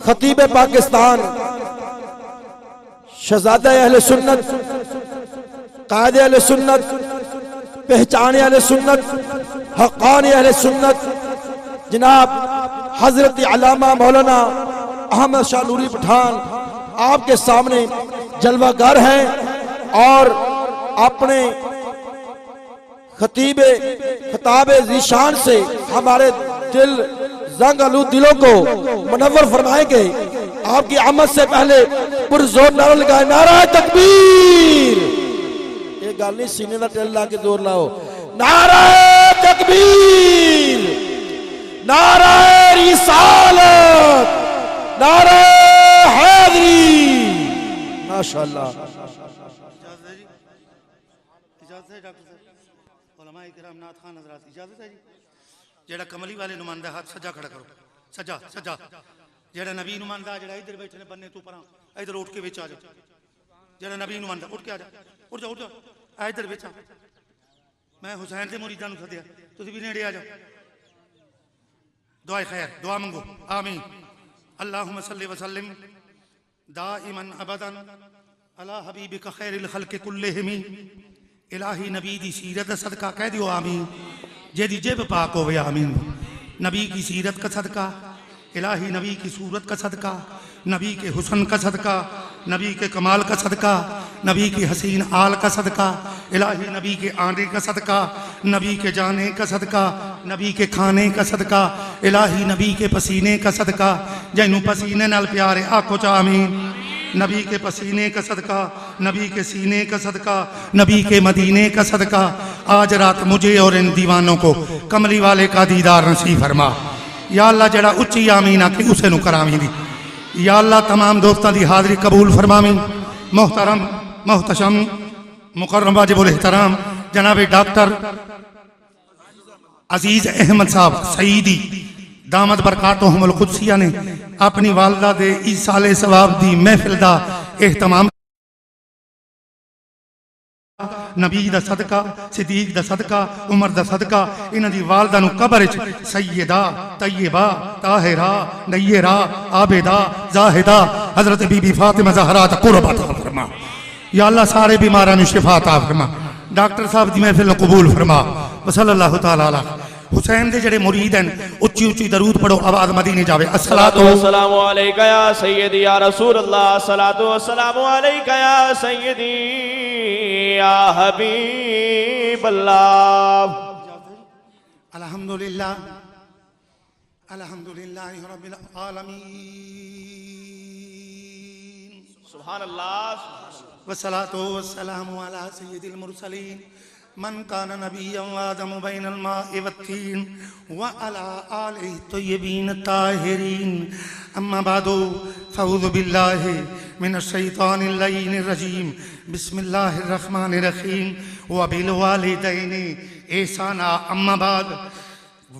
खतीब पाकिस्तान, शहजादा अहले सुन्नत, कायदे अहले सुन्नत, पहचाने अहले सुन्नत, हक़ानी अहले सुन्नत जनाब हजरत अल्लामा मौलाना अहमद शाह नूरी पठान आपके सामने जलवागर हैं और अपने खिताबे ज़ीशान से हमारे दिल जंग आलू दिलों को मुनव्वर फरमाएंगे। आपकी आमद से पहले पुरजोर नारा लगाए, नारा तकबीर। ये गल नहीं, सीने का टेल ला के जोर लाओ, नारा तकबीर, नारा रिसालत, नारा हैदरी। माशाअल्लाह। जेड़ा कमली वाले नुमाइंदा हाथ सजा खड़ा करो, सजा सजा। जेड़ा नबी नुमाइंदा जेड़ा इधर बैठे ने बन्ने तू परा, इधर उठ के विच आ जा। जेड़ा नबी नुमाइंदा उठ के आ जा, उठ जा, उठ जा, आ इधर विच आ। मैं हुसैन दे मुरीदां नूं सद्दिया, तुसीं भी नेड़े आ जाओ। दुआ खैर, दुआ मंगो, आमीन। अल्लाहुम्मा सल्लि व सल्लिम दाइमन अबदन अला हबीबिका खैरिल खल्क़ि कुल्लिहिम। इलाही नबी दी सीरत सदका कह दियो आमीन। जेदी जेब पाक होवे आमीन। नबी की सीरत का सदका, इलाही नबी की सूरत का सदका, नबी के हुस्न का सदका, नबी के कमाल का सदका, नबी की हसीन आल का सदका, इलाही नबी के आने का सदका, नबी के जाने का सदका, नबी के खाने का सदका, इलाही नबी के पसीने का सदका। जैनू पसीने नाल प्यारे आखो चा आमीन। नबी के पसीने का सदका, नबी के सीने का सदका, नबी के मदीने का सदका। आज रात मुझे और इन दीवानों को कमली वाले का दीदार नसीब फरमा। या अल्लाह जड़ा उच्ची आमीन आके उसे नु करामी दी। या अल्लाह तमाम दोस्तों की हाजिरी कबूल फरमावी। मोहतरम मोहतशम मुकर्रम वाजिबुल एहतराम जनाब डॉक्टर अजीज अहमद साहब सईदी दामद बरकातुहुमुल कुद्सिया ने अपनी वालदा दे इस साले सवाब दी महफिल दा एहतमाम नबी दा सदका, सिद्दीक दा सदका, उमर दा सदका, इन्हां दी वालदा नूं कब्र विच सैयदा, तैयबा, ताहिरा, नय्यरा, आबिदा, जाहिदा हजरत बीबी फातिमा ज़हरा दा कुर्ब अता फरमा। या अल्लाह सारे बीमारां नूं शिफा अता फरमा। डॉक्टर साहब दी महफिल नूं कबूल फरमा। वसल्लल्लाहु तआला अला हुसैन दे जड़े मुरीद हैं उच्ची उच्ची दरूद पढ़ो, आवाज मदीने जावे। अस्सलातु वस्सलामु अलैका या सय्यदी या रसूल अल्लाह, अस्सलातु वस्सलामु अलैका या सय्यदी या हबीब अल्लाह। अल्हम्दुलिल्लाह अल्हम्दुलिल्लाहि रब्बिल आलमीन। सुभान अल्लाह। वस्सलातु वस्सलामु अला सय्यदिल मुरसलीन मन कान नबिय्यन व आदम बैनल माइ वत्तीन व अला आलिहि तय्यबीन ताहिरीन। अम्मा बादु फअऊज़ु बिल्लाहि मिनश शैतानिर लईनिर रजीम। बिस्मिल्लाहिर रहमानिर रहीम। व बिल वालिदैनि ihsana। अम्मा बाद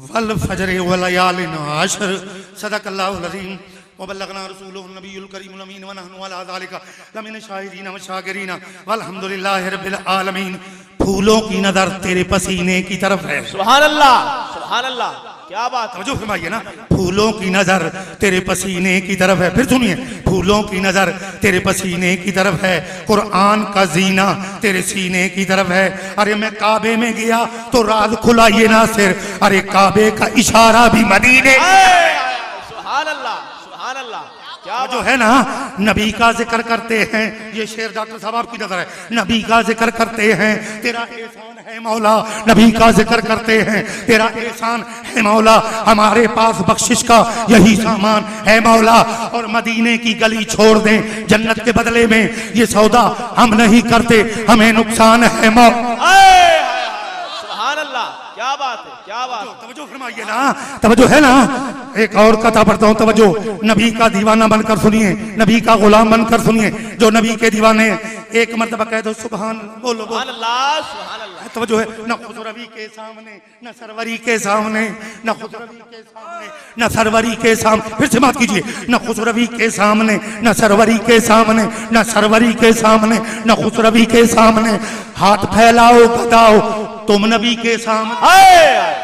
वल फजर व लयालिन अशर। सदक़ल्लाहुल अज़ीम व बल्लगना रसूलुहुन नबियुल करीमुल अमीन व नहनु अला ज़ालिका लमिन शाहिदीन व शाकिरीन वल्हम्दुलिल्लाहि रब्बिल आलमीन। फूलों की नजर तेरे पसीने की तरफ है। सुभान अल्लाह, सुभान अल्लाह, क्या बात है। तवज्जो फरमाइए ना, फूलों की नजर तेरे पसीने की तरफ है। फिर सुनिए, फूलों की नजर तेरे पसीने की तरफ है। कुरान का जीना तेरे सीने की तरफ है। अरे मैं काबे में गया तो राज खुला ये ना सिर, अरे काबे का इशारा भी मदीने। सुभान अल्लाह, सुभान अल्लाह, क्या जो है ना, नबी का जिक्र करते हैं। ये शेर डॉक्टर साहब आपकी नजर है। नबी का जिक्र करते हैं, तेरा एहसान है मौला। नबी का जिक्र करते हैं, तेरा एहसान है मौला। हमारे पास बख्शिश का यही सामान है मौला। और मदीने की गली छोड़ दें जन्नत के बदले में, ये सौदा हम नहीं करते, हमें नुकसान है मौला। सुभान अल्लाह, क्या बात है, क्या बात है। तवज्जो फरमाइए ना, तवज्जो है ना। एक और कथा पढ़ता हूँ, तवज्जो। नबी का दीवाना बनकर सुनिए, नबी का गुलाम बनकर सुनिए। जो नबी के दीवाने एक मर्तबा कह दो सुभान, बोलो सुभान अल्लाह, सुभान अल्लाह। तवज्जो है ना। खुसरवी के सामने न सरवरी के सामने, न खुसरवी के सामने न सरवरी के सामने। फिर से बात कीजिए, न खुसरवी के सामने न सरवरी के सामने, न सरवरी के सामने न खुसरवी के सामने। हाथ फैलाओ बताओ तुम नबी के सामने।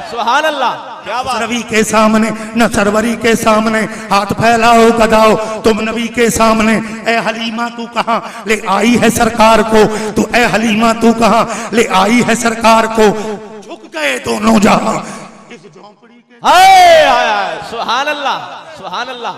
सुभान अल्लाह, क्या बात। नबी के सामने न सरवरी के सामने हाथ फैलाओ गदाओ तुम नबी के सामने। ए हलीमा तू कहाँ ले आई है सरकार को, तू ए हलीमा तू कहाँ ले आई है सरकार को। झुक गए दोनों जहां इस झोंपड़ी के। हाय हाय हाय, सुभान अल्लाह सुभान अल्लाह,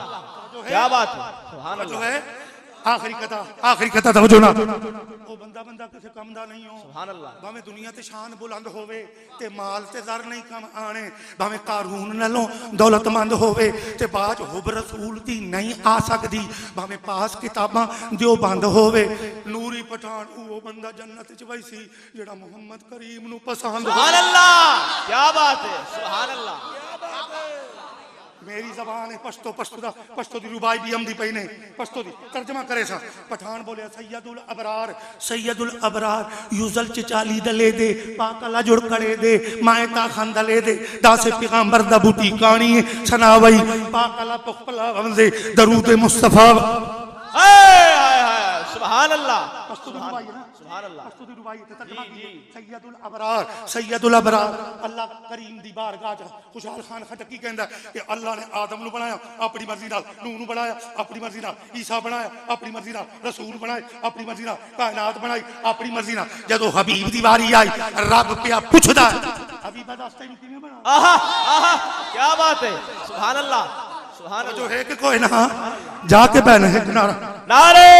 क्या बात है, सुभान जो अल्लाह। है आखिरी कथा तवज्जो ना। ओ बंदा किसे कम दा नहीं हो। सुभान अल्लाह। भावें दुनिया ते शान बुलंद होवे ते माल ते दर नहीं कम आने, भावें कारून नालों दौलतमंद होवे ते बाज हुब रसूल दी नहीं आ सकदी, भावें पास किताबां दियो बंद होवे। नूरी पठान वो बंदा जन्नत च वैसी जेड़ा मोहम्मद करीम नु पसंद। सुभान अल्लाह, क्या बात है, सुभान अल्लाह। मेरी जबान है पश्तो दी रुबाई भी आमदी पई ने, पश्तो दी तर्जमा करे सा। पठान बोले सैयदुल अबरार यूजल च चाली दले दे पाकला जुड़ करे दे मायता खान दले दे दासे पैगंबर दा बूटी कानी सनावई पाकला पखला वंदे दरूद मुस्तफा। हाय हाय हाय, सुभान अल्लाह सुभान अल्लाह। सैयदुल अबरार अल्लाह करीम दी बारगाह च खुशहाल खान खटकी कहंदा कि अल्लाह ने आदम नु बनाया अपनी मर्जी नाल, नूह नु बनाया अपनी मर्जी नाल, ईसा बनाया अपनी मर्जी नाल, रसूल बनाए अपनी मर्जी नाल, कायनात बनाई अपनी मर्जी नाल। जदों हबीब दी वारी आई रब पिया पुछदा हबीब दा तैनूं किवें बना। आहा आहा, क्या बात है, सुभान अल्लाह सुभान जो अल्लाह। है कि कोई ना जाके बहन है नारा। नारे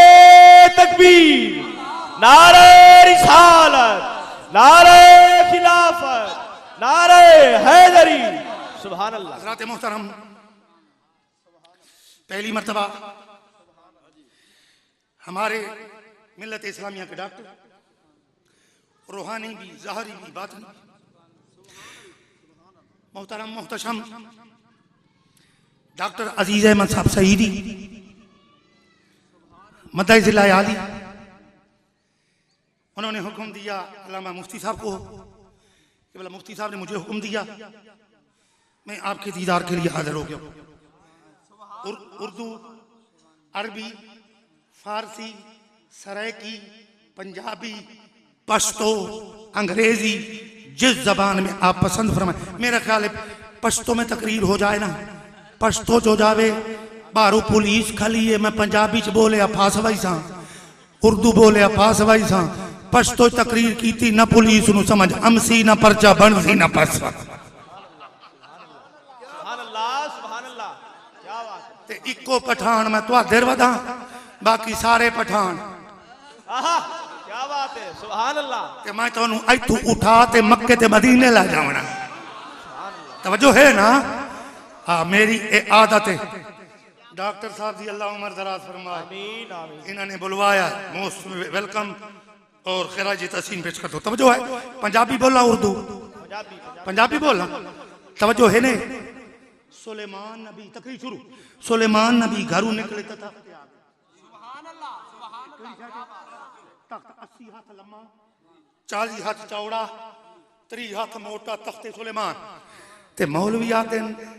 तकबीर, नारे रिसालत, नारे खिलाफत, नारे हैदरी, सुभान अल्लाह। हज़रात मोहतरम, पहली मर्तबा हमारे मिल्लत इस्लामिया के डॉक्टर, रूहानी भी ज़ाहरी भी बातनी, मोहतरम मोहतशम डॉक्टर अजीज अहमद साहब सईदी मदई जिला आली, उन्होंने हुक्म दिया अल्लामा मुफ्ती साहब को कि बोला मुफ्ती साहब ने मुझे हुक्म दिया मैं आपके दीदार के लिए हाजिर हो गया। उर्दू, अरबी, फारसी, सराइकी, पंजाबी, पश्तो, अंग्रेजी, जिस जबान में आप पसंद फरमाए। मेरा ख्याल है पश्तो में तकरीर हो जाए ना, पश्तो जो जावे बारू पुलिस खली है, मैं पंजाबी च बोले फास वही सा, उर्दू बोले फास वही सा, पश्तो तकरीर की थी न पुलिस नु समझ अमसी न परचा बनसी न पसवा। सुभान अल्लाह सुभान अल्लाह, क्या बात है। ते इको पठान मैं तुहाडे वधा बाकी सारे पठान। आहा, क्या बात है, सुभान अल्लाह। ते मैं तुहानू इथों उठा ते मक्के ते मदीने ला जावना। तवज्जो है ना। हाँ, मेरी ए आदत है। डॉक्टर साहब जी अल्लाह उम्र दराज फरमाए। आमीन आमीन। इन्होंने बुलवाया, मोस्ट वेलकम और खिराजी तहसीन पेश कर दो। तवज्जो है, पंजाबी बोला उर्दू पंजाबी बोला, तवज्जो है ने। सुलेमान नबी तकरीर शुरू। सुलेमान नबी घरों निकले तथा तख्त 80 हाथ लम्मा 40 हाथ चौड़ा 30 हाथ मोटा तख्ते सुलेमान। ते मौलवी आते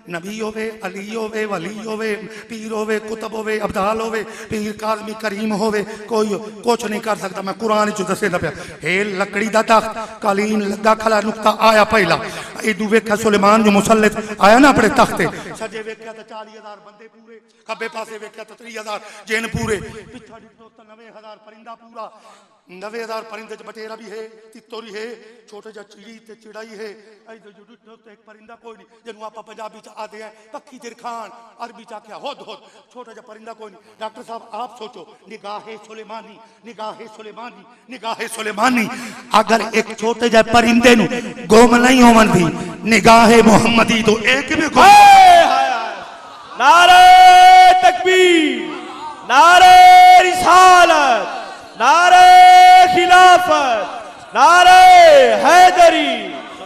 नबी होवे, अली होवे, वली होवे, पीर होवे, कुतब होवे, अब्दाल होवे, पीर काज़मी करीम होवे, कोई कुछ नहीं कर सकता। मैं कुरान च दसेंदा पिया, हे लकड़ी दा तख्त कालीन लगा खला नुक्ता आया पहला इदू वेख्या सुलेमान जो मुसल्लत आया ना अपने तख्ते सजे वेख्या तो 40,000 बंदे पूरे, खब्बे पासे वेख्या तो 30,000 जिन पूरे, पिछा दिखो तो 90,000 परिंदा पूरा। 90,000 परिंदे च बटेरा भी है, तितोरी है, छोटे जा चिड़ी ते चिड़ाई है। इधर जो दिखो तो एक परिंदा कोई नहीं, जिन्हों आप पंजाबी च आते हैं पक्षी तिरखान, अरबी च आख्या होद होद, छोटा जा परिंदा कोई नहीं। डॉक्टर साहब आप सोचो, निगाहे सुलेमानी, निगाहे सुलेमानी, निगाहे सुलेमानी। अगर एक छोटे जा परिंदे नु गोम नहीं होवन दी निगाहे मोहम्मदी तो एक भी गोम। नारे तकबीर, नारे रिसालत, नारे खिलाफत, नारे हैदरी।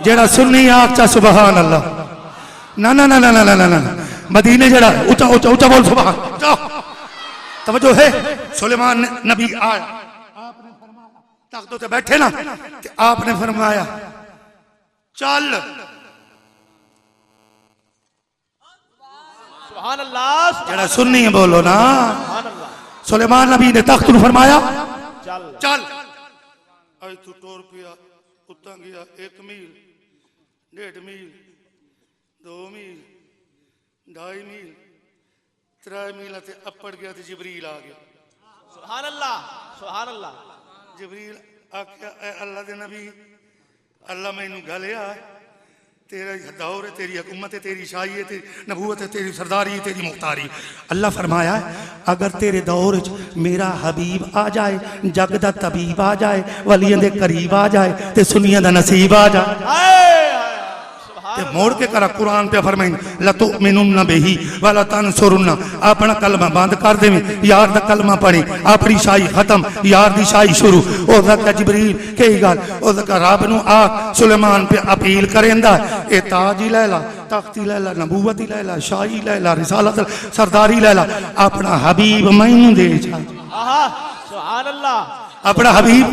जेड़ा सुन्नी आखचा सुभान अल्लाह। ना ना ना ना ना ना ना मदीने जेड़ा ऊंचा ऊंचा ऊंचा बोल सुभान। जाओ, तवज्जो है। सुलेमान नबी आया, आपने फरमाया तख्तों पे बैठे ना कि आपने फरमाया चल। सुभान अल्लाह, जेड़ा सुन्नी है बोलो ना। सुभान अल्लाह। सुलेमान नबी ने तख्त नु फरमाया चल चल। आई तू टोर पिया उतना गया 1 मील 1.5 मील 2 मील 2.5 मील 3 मील ते अपड़ गया तो जिबरील आ गया। सुभान अल्लाह, सुभान अल्लाह। जिबरील आख्या ऐ अल्लाह दे नबी, अल्लाह मैनू गलिया तेरा दौर है, तेरी हुकूमत है, तेरी शाही है, तेरी नबूवत है, तेरी सरदारी है, तेरी मुख्तारी। अल्लाह फरमाया अगर तेरे दौर च मेरा हबीब आ जाए, जग दा तबीब आ जाए, वलियां दे करीब आ जाए, ते सुनियां दा नसीब आ जाए। ते मोड़ के करा कुरान पे फरमाइन लतुमिनुन्ना बिही वला तंसुरुन्ना, अपना कलमा बंद कर देवी, यार दा कलमा पढ़ी, अपनी शाही खत्म, यार दी शाही शुरू। ओदा क्या जिबरील कई गल, ओदा का रब नू आ सुलेमान पे अपील करेंदा ए ताज ही ले ला, तख्ती ले ला, नबूवत ही ले ला, शाही ले ला, रिसालत सरदारी ले ला, अपना हबीब मैनू दे जा। सुभान अल्लाह। अपना हबीब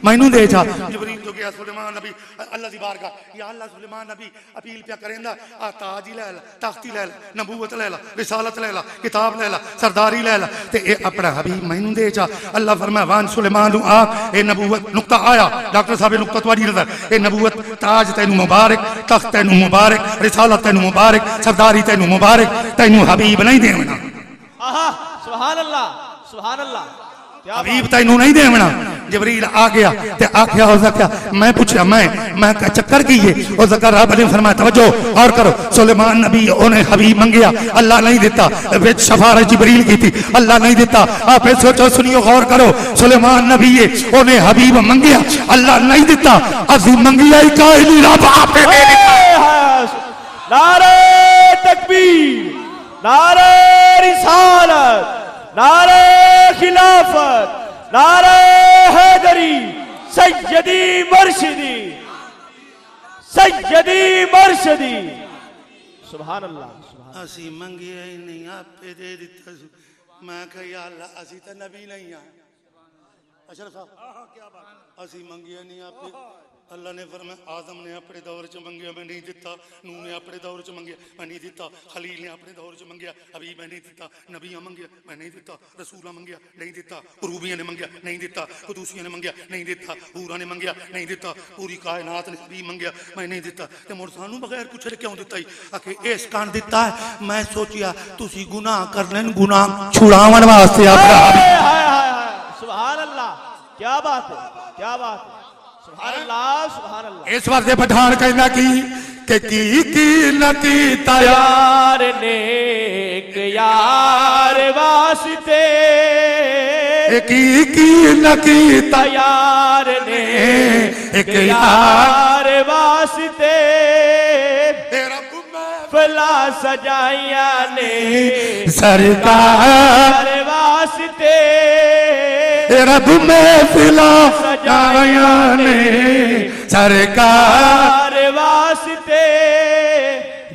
मैनू दे जा। जिबरील तो गया सुलेमान नबी अल्लाह दी बारगाह, या अल्लाह सुलेमान नबी अपील पे करेंदा आ ताज ही ले ला, तख्ती ले ला, नबूवत ले ला, रिसालत ले ला, किताब ले ला, सरदारी ले ला, ते ए अपना हबीब मैनू दे जा। अल्लाह फरमाया वान सुलेमान नू आ ए नबूवत नुक्ता आया, डॉक्टर साहब नुक्ता तुम्हारी नजर, ए नबूवत ताज तैनू मुबारक, तख्त तैनू मुबारक, रिसालत तैनू मुबारक, सरदारी तैनू मुबारक, तैनू हबीब नहीं देवना। सुभान अल्लाह, सुभान अल्लाह। हबीब तैनू नहीं देवना। जिबरील आ गया ते आख्या हो सका, मैं पूछा मैं चक्कर की है, और जकर रब ने फरमाया तवज्जो और करो, सुलेमान नबी उन्हें हबीब मंगिया, अल्लाह नहीं दिता, विच सिफारिश जिबरील की थी, अल्लाह नहीं दिता। आप सोचो सुनियो गौर करो, सुलेमान नबी है उन्हें हबीब मंगिया, अल्लाह नहीं दिता, असी मंगिया ही कायली रब आपे दे दिता। नारे तकबीर, नारे रिसालत, नारे खिलाफत, नारे हैदरी, सैयदी मुर्शिदी, सैयदी मुर्शिदी। सुभान अल्लाह। असी मंगिया ही नहीं आपे दे दिता। मैं कहा या अल्लाह असी तो नबी नहीं है। अशरफ साहब क्या बात, असी मंगिया नहीं आपे। अल्लाह ने फरमाया आदम ने अपने दौर च मंगिया मैं नहीं दिता, नूह ने अपने दौर च मंगिया मैं नहीं दिता, खलील ने अपने दौर च मंगिया अभी मैं नहीं दिता, नबियां मंगिया मैं नहीं दिता, रसूला मंगिया नहीं दिता, उरूबियां ने मंगिया नहीं दिता, कुदूसियां ने मंगिया नहीं दिता, हूरा ने मंगिया नहीं दिता, पूरी कायनात ने भी मंगिया मैं नहीं दिता। ते मुड़ सानू बगैर पुछे क्यों दिता ही? आखे इस कारण दिता है मैं सोचिया तुसी गुनाह कर लेन, गुनाह छुड़ावन वास्ते अपना। सुभान अल्लाह, क्या बात है, क्या बात है। सुभान अल्लाह, सुभान अल्लाह। इस वास्ते पठान कहना की नकी यार ने यार वास्ते, की नकी यार ने एक यार वास्ते, फला सजाइया ने सरकार वास्ते, रब में फिला सजाया ने सरकार वास्ते।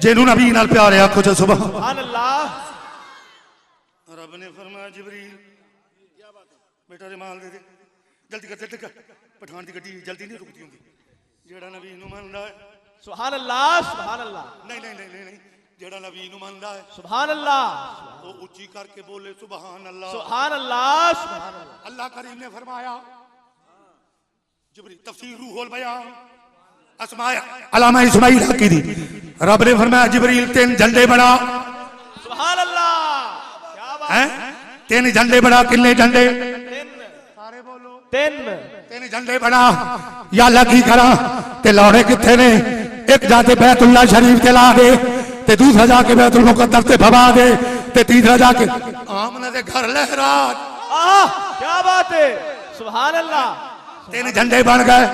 जिन्हों नबी नाल प्यार है आखो जो सुभान अल्लाह। रब ने फरमाया जिबरील बेटा रुमाल दे दे, जल्दी कर जल्दी कर, पठान की गड्डी जल्दी नहीं रुकती होंगी, जेड़ा नबी नू मनदा है। सुभान अल्लाह, सुभान अल्लाह। नहीं नहीं नहीं नहीं, नहीं। जेड़ा नबी नू मनदा है सुभान अल्लाह, वो ऊंची करके बोले सुभान अल्लाह, सुभान अल्लाह, सुभान अल्लाह। अल्लाह करीम ने फरमाया जिबरील तफसीर रूहुल बयान असमाया अलामा इस्माइल हकी दी, रब ने फरमाया जिबरील 3 झंडे बना। सुभान अल्लाह, क्या बात है। 3 झंडे बना, कितने झंडे? 3 सारे बोलो 3 झंडे बना। या लगी करा ते लौड़े किथे ने? एक जाके बैतुल्ला शरीफ के ला दे, ते दूसरा जाके बैतुल मुकद्दस ते भवा दे, ते तीसरा जाके आमना दे घर लहरा। क्या बात है, सुभान अल्लाह। 3 झंडे बन गए।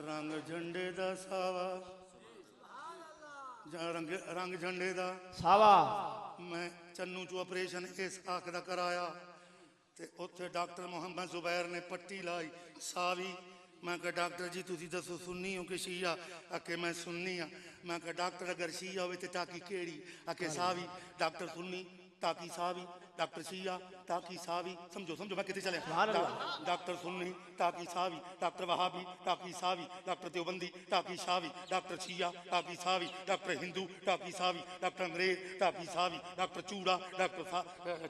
रंग झंडे दा सावा, रंग झंडे दा सावा। मैं चन्नू चो ऑपरेशन इस आंख दा कराया, ते उत्थे डॉक्टर मोहम्मद जुबैर ने पट्टी लाई सावी। मैं कहा डॉक्टर जी तुसी दसो सुन्नी हो कि शिया? आके मैं सुन्नी हाँ। मैं कहा डॉक्टर अगर शिया हो तो टाकी केड़ी? आके सावी। डॉक्टर सुन्नी टाकी सावी, डॉक्टर शिया टाकी सावी। समझो समझो मैं कितने चले। डॉक्टर सुन्नी टाकी सावी, डॉक्टर वहाबी टाकी सावी, डॉक्टर देवबंदी टाकी सावी, डॉक्टर शिया टाकी सावी, डॉक्टर हिंदू टाकी सावी, डॉक्टर अंग्रेज टाकी सावी, डॉक्टर चूड़ा डॉक्टर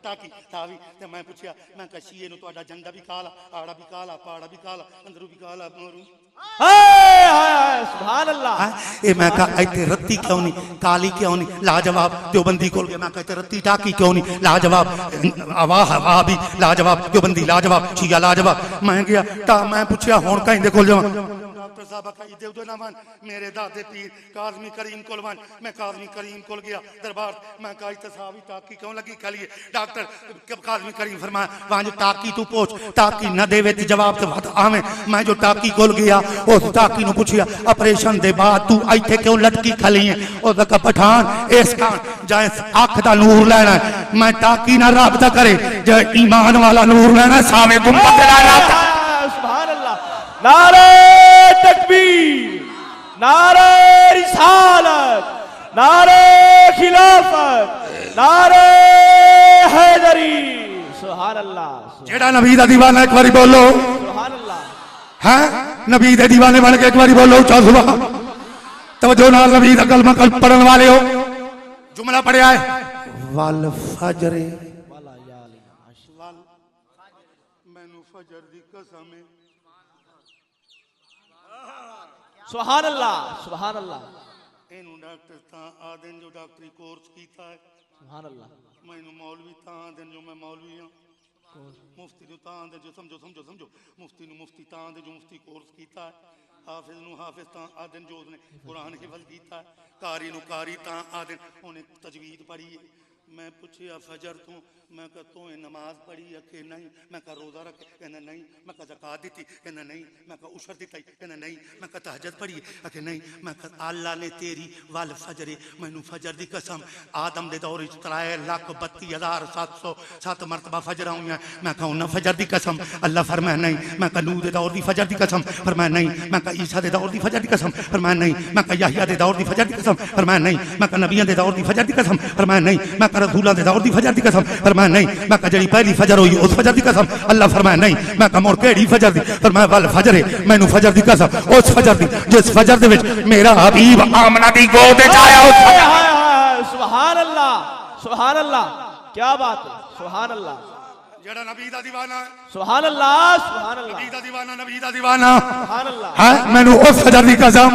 टाकी सावी। तो मैं पूछया मैं कहा शिये नूं तुहाडा झंडा भी काला, आड़ा भी काला, पाड़ा भी काला, अंदरू भी काला, मोरू हाय हाय सुभान अल्लाह। ये मैं कहा इतने रत्ती क्यों नहीं, काली क्यों नहीं, लाजवाब देवबंदी खोल गया। मैं कहते रत्ती टाकी क्यों नहीं, लाजवाब वाह वाह भी लाजवाब देवबंदी लाजवाब शिया लाजवाब। मैं गया ता मैं पूछया हुण कहीं खोल जावां। डॉक्टर साहब कही दे दो ना मान मेरे दादे पीर काज़मी करीम कोल वन। मैं काज़मी करीम कोल गया दरबार। मैं कहा इत्ते साहब टाकी क्यों लगी खाली डॉक्टर काज़मी करीम फरमाया वहां जो टाकी तू पोछ टाकी न देवे ते जवाब ते बात आवे। मैं जो टाकी कोल गया उस टाकी नु पूछया ऑपरेशन दे बाद तू इत्थे क्यों लटकी खली है। उस दा पठान इस कान जाए अख दा नूर लेना है। मैं टाकी ना राबता करे जे ईमान वाला नूर लेना सावे गुंबद दा राबता। सुभान अल्लाह। नारे तकबीर, नारे रिसालत, नारे खिलाफत, नारे हैदरी। सुभान अल्लाह। जेड़ा नबी दा दीवाना एक बारी बोलो सुभान अल्लाह। है नबी दे दीवाने बन के एक बारी बोलो ऊंचा सुबह। तवज्जो नाल नबी दा कलमा पढ़न वाले हो जुमला पढ़या है वल फजरे मैनू फजर दी कसम है। सुभान अल्लाह सुभान अल्लाह। एनू डॉक्टर ता आदन जो डॉक्टरी कोर्स कीता है। सुभान अल्लाह। मैनू मौलवी ता आदन जो मैं मौलवी हां। मुफ्ती नु ता आदन जो समझो समझो समझो मुफ्ती नु मुफ्ती ता आदन जो मुफ्ती कोर्स कीता है। हाफिज नु हाफिज ता आदन जो उसने कुरान हिफ्ज कीता है। कारी नु कारी ता आदन उन्हें तजवीद पढ़ी है। मैं पूछया फजर तू मैं कहा तू नमाज पढ़ी अखे नहीं। मैं कहा रोजा रखे कहना नहीं। मैं कहा ज़कात दी कहना नहीं। मैं कहा उशर दी कहना नहीं। मैं कहा तहज्जुद पढ़ी अखे नहीं। मैं कहा अल्लाह ने तेरी वल फजरे मैनू फजर दी कसम आदम दे दौर 3,32,707 मरतबा फजर हुई। मैं कहा उन्हें फजर दी कसम अल्लाह फरमाया नहीं। मैं कहा नूह दे दौर दी फजर दी कसम फरमाया नहीं। मैं कहा ईसा दे दौर दी फजर दी कसम फरमाया नहीं। मैं कहा याहिया दे दौर दी फजर दी कसम फरमाया नहीं। मैं कहा नबियां दे दौर दी फजर दी कसम फरमाया नहीं। मैं कहा रसूलां दे दौर दी फजर दी कसम फरमाया नहीं। मैं कहा जड़ी पहली फजर हुई उस फजर दी कसम अल्लाह फरमाया नहीं। मैं कहा मुड़ केड़ी फजर दी फरमाया वल फजर मैनू फजर दी कसम उस फजर दी जिस फजर दे विच मेरा हबीब आमना दी गोद विच आया। सुभान अल्लाह सुभान अल्लाह। क्या बात है सुभान अल्लाह। जेड़ा नबी दा दीवाना है सुभान अल्लाह सुभान अल्लाह। नबी दा दीवाना नबी दा दीवाना सुभान अल्लाह। है मैनू उस फजर दी कसम।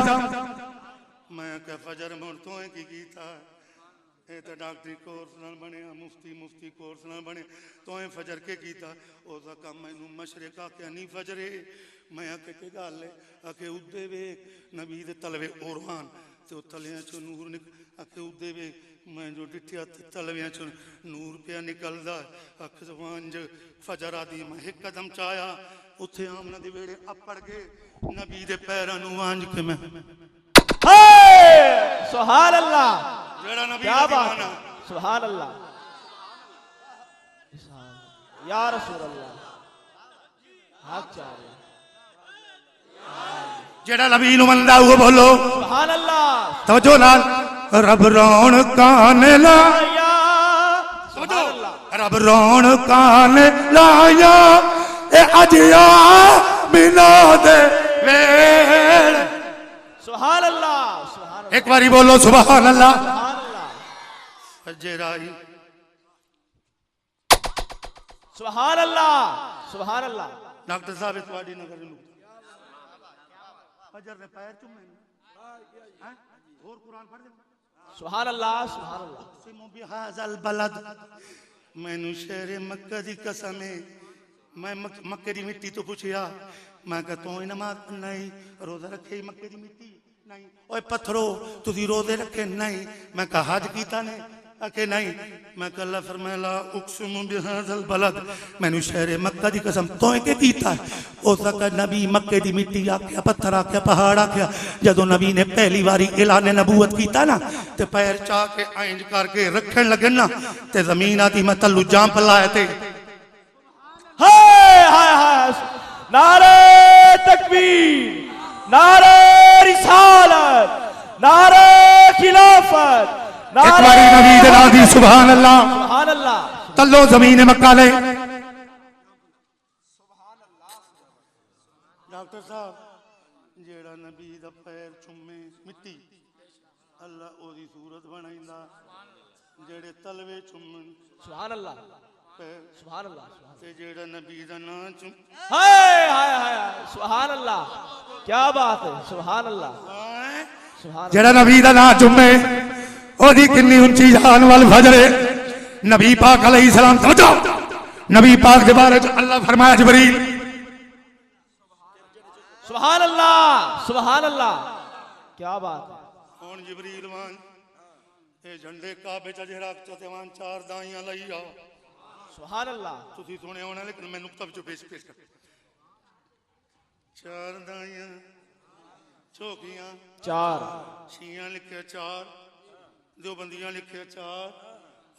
मैं कहा फजर मुड़ तो की कीता ये तो डॉक्टरी कोर्स नाल बने मुफ्ती कोर्स नाल बने तो फजर के कीता उसका काम मैनू मशरक आख्या नहीं फजरे। मैं आखे के गल है आखे उदे वेख नबी दे तलवे ओरवान तो तलियां चो नूर आखे उदे वेख मैं जो डिठिया तलवियां चो नूर पिया निकलदा अख जवान ज फजर आदि मैं एक कदम चाया उत्थे आमना दे वेड़े अपड़ गए नबी दे पैरां नूं वांझ के मैं सुभान अल्लाह। क्या बात है सुभान अल्लाह। या रसूल अल्लाह हक चाहे जेड़ा नबी नु मनदा वो बोलो सुभान अल्लाह। तवज्जो नाल रब रौन कान लाया समझो रब रौन कान लाया ए अजिया बिना दे वेल। सुभान अल्लाह एक बारी बोलो सुभान अल्लाह। जेराई सुभान अल्लाह सुभान अल्लाह। डॉक्टर साहब इस वाडी नगर लू फजर ने पैर चुमे हैं और कुरान पढ़ दे सुभान अल्लाह सुभान अल्लाह। सिमो बिहाजल बलद मैनू शहर मक्का दी कसम है। मैं मक्के दी मिट्टी तो पूछया मैं कहा तू नमाज नहीं रोजा रखे मक्के दी मिट्टी नहीं। ओए पत्थरो तुसी रोजे रखे नहीं। मैं कहा हज कीता ने आके नहीं। मैं कहा अल्लाह फरमाया उक्सुम बिहाजल बलद मैनू शहर मक्का दी कसम तो के कीता उस नबी मक्के दी मिट्टी आख्या पत्थर आख्या पहाड़ आख्या। जदों नबी ने पहली बारी ऐलान नबूवत कीता ना ते पैर चा के इंज करके रखन लगे ना ते जमीन आती मैं तल्लू जाम पलाए थे। हाय हाय हाय नारे तकबीर, नारे रिसालत, नारे खिलाफत, एक बारी नबी दे नाम दी सुभान अल्लाह। सुभान अल्लाह। तल्लो जमीन मक्का ले। डॉक्टर साहब जेड़ा नबी दा पैर चुमे मिट्टी अल्लाह ओदी सूरत बनाइंदा जेड़े तलवे चुमन सुभान अल्लाह सुभान अल्लाह ते जेड़ा नबी दा नाम चुम हाय हाय हाय सुभान अल्लाह क्या बात है सुभान अल्लाह सुभान जेड़ा नबी दा नाम चुमे ओदी कितनी ऊंची जान वाल फजर है। नबी पाक अलैहि सलाम तवज्जो नबी पाक के बारे में अल्लाह फरमाया जिब्रील सुभान अल्लाह क्या बात है कौन जिब्रील मान ए झंडे काबे च जेड़ा चतेवान चार दाइयां लई आओ सुभान अल्लाह तुसी सुने होना लेकिन मैं नुक्ता विच पेश कर चार दाइयां चौकियां चार शियां लिखे चार देवबंदियां लिखे चार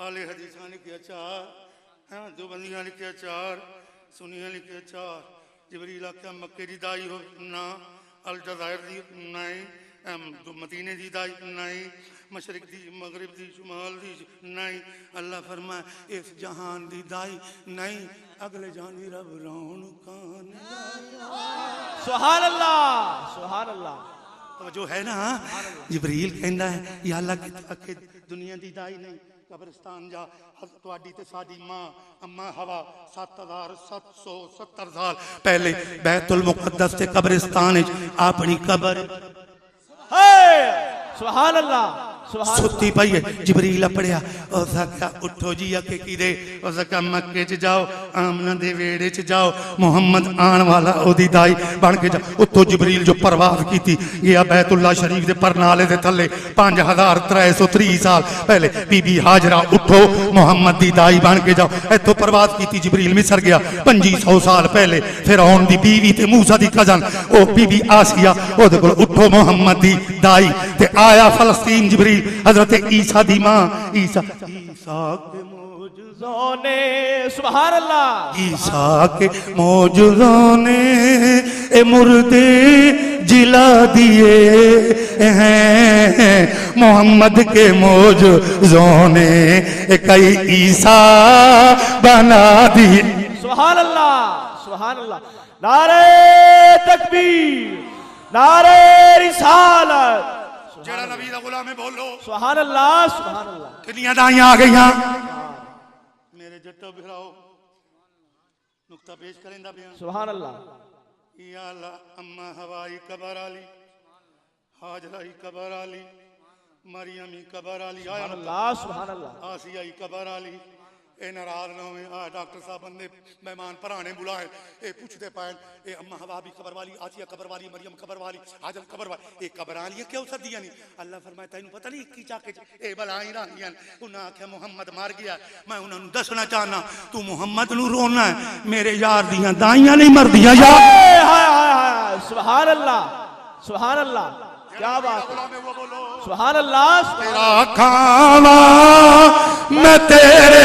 आले हदीसां लिखे चार हाँ देवबंदियां लिखे चार सुनियां लिखे चार जिब्रील आख्या मक्के दी दाई हो ना अल जज़ायर दी नहीं मदीने दी दाई नहीं मशरिक दी मगरिब दी शुमाल दी नहीं अल्लाह फरमाए इस जहान दी दाई नहीं अगले जानी रब रौन कान सुभान अल्लाह तो जो है ना जिब्रील कहंदा है या अल्लाह के दुनिया दी दाई नहीं कब्रिस्तान जा तुहाडी ते साडी मां अम्मा हवा 7770 साल पहले बैतुल मुकद्दस ते कब्रिस्तान अपनी कब्र सुभान अल्लाह सुती पई है जिब्रील पढ़िया उसका उठो जी आके की दे उसका मक्के च जाओ आमना दे वेड़े च जाओ मोहम्मद आन वाला ओदी दाई बन के जाओ उतो जिब्रील जो परवाज कीती गया बैतुल्ला शरीफ दे परनाले दे थल्ले 5330 साल पहले बीबी हाजरा उठो मोहम्मद दी दाई बन के जाओ इतो परवाज कीती जिब्रील मिस्र गया 2500 साल पहले फिरौन दी बीवी ते मूसा दी कजन ओ बीबी आसिया ओदे कोल उठो मोहम्मद दी दाई ते आया फलस्तीन जिब्रील हजरत ईसा दी मां ईसा के मौजूदों ने सुभान अल्लाह ईसा के मौजूदों ने ए मुर्दे जिला दिए हैं मोहम्मद के मौजूदों ने कई ईसा बना दिए सुभान अल्लाह नारे तकबीर नारे रिसालत जेड़ा नबी दा गुलाम है बोलो सुभान अल्लाह कितनी दाइयां आ गईयां मेरे जट्टो बिराओ नुक्ता पेश करेंदा बयान सुभान अल्लाह या अल्लाह अम्मा हवाई कबर आली हाजराई कबर आली मरियमी कबर आली आया सुभान अल्लाह आसियाई कबर आली ए नाराज ना होवे आ डॉक्टर साहब बंदे मेहमान पराने बुलाए ए पूछते पाए ए अम्मा हवा भी खबर वाली आसिया खबर वाली मरियम खबर वाली हाजर खबर वाली ए खबर आली क्यों सदियां नहीं अल्लाह फरमाए तैनू पता नहीं की चाके ए बलाई रहियां उन्हां आख्या मुहम्मद मार गया मैं उन्हां नु दसना चाहना तू मुहम्मद नु रोना है मेरे यार दियां दाइयां नहीं मरदियां यार हाय सुभान अल्लाह क्या बात सुभान अल्लाह तेरा खावा मैं तेरे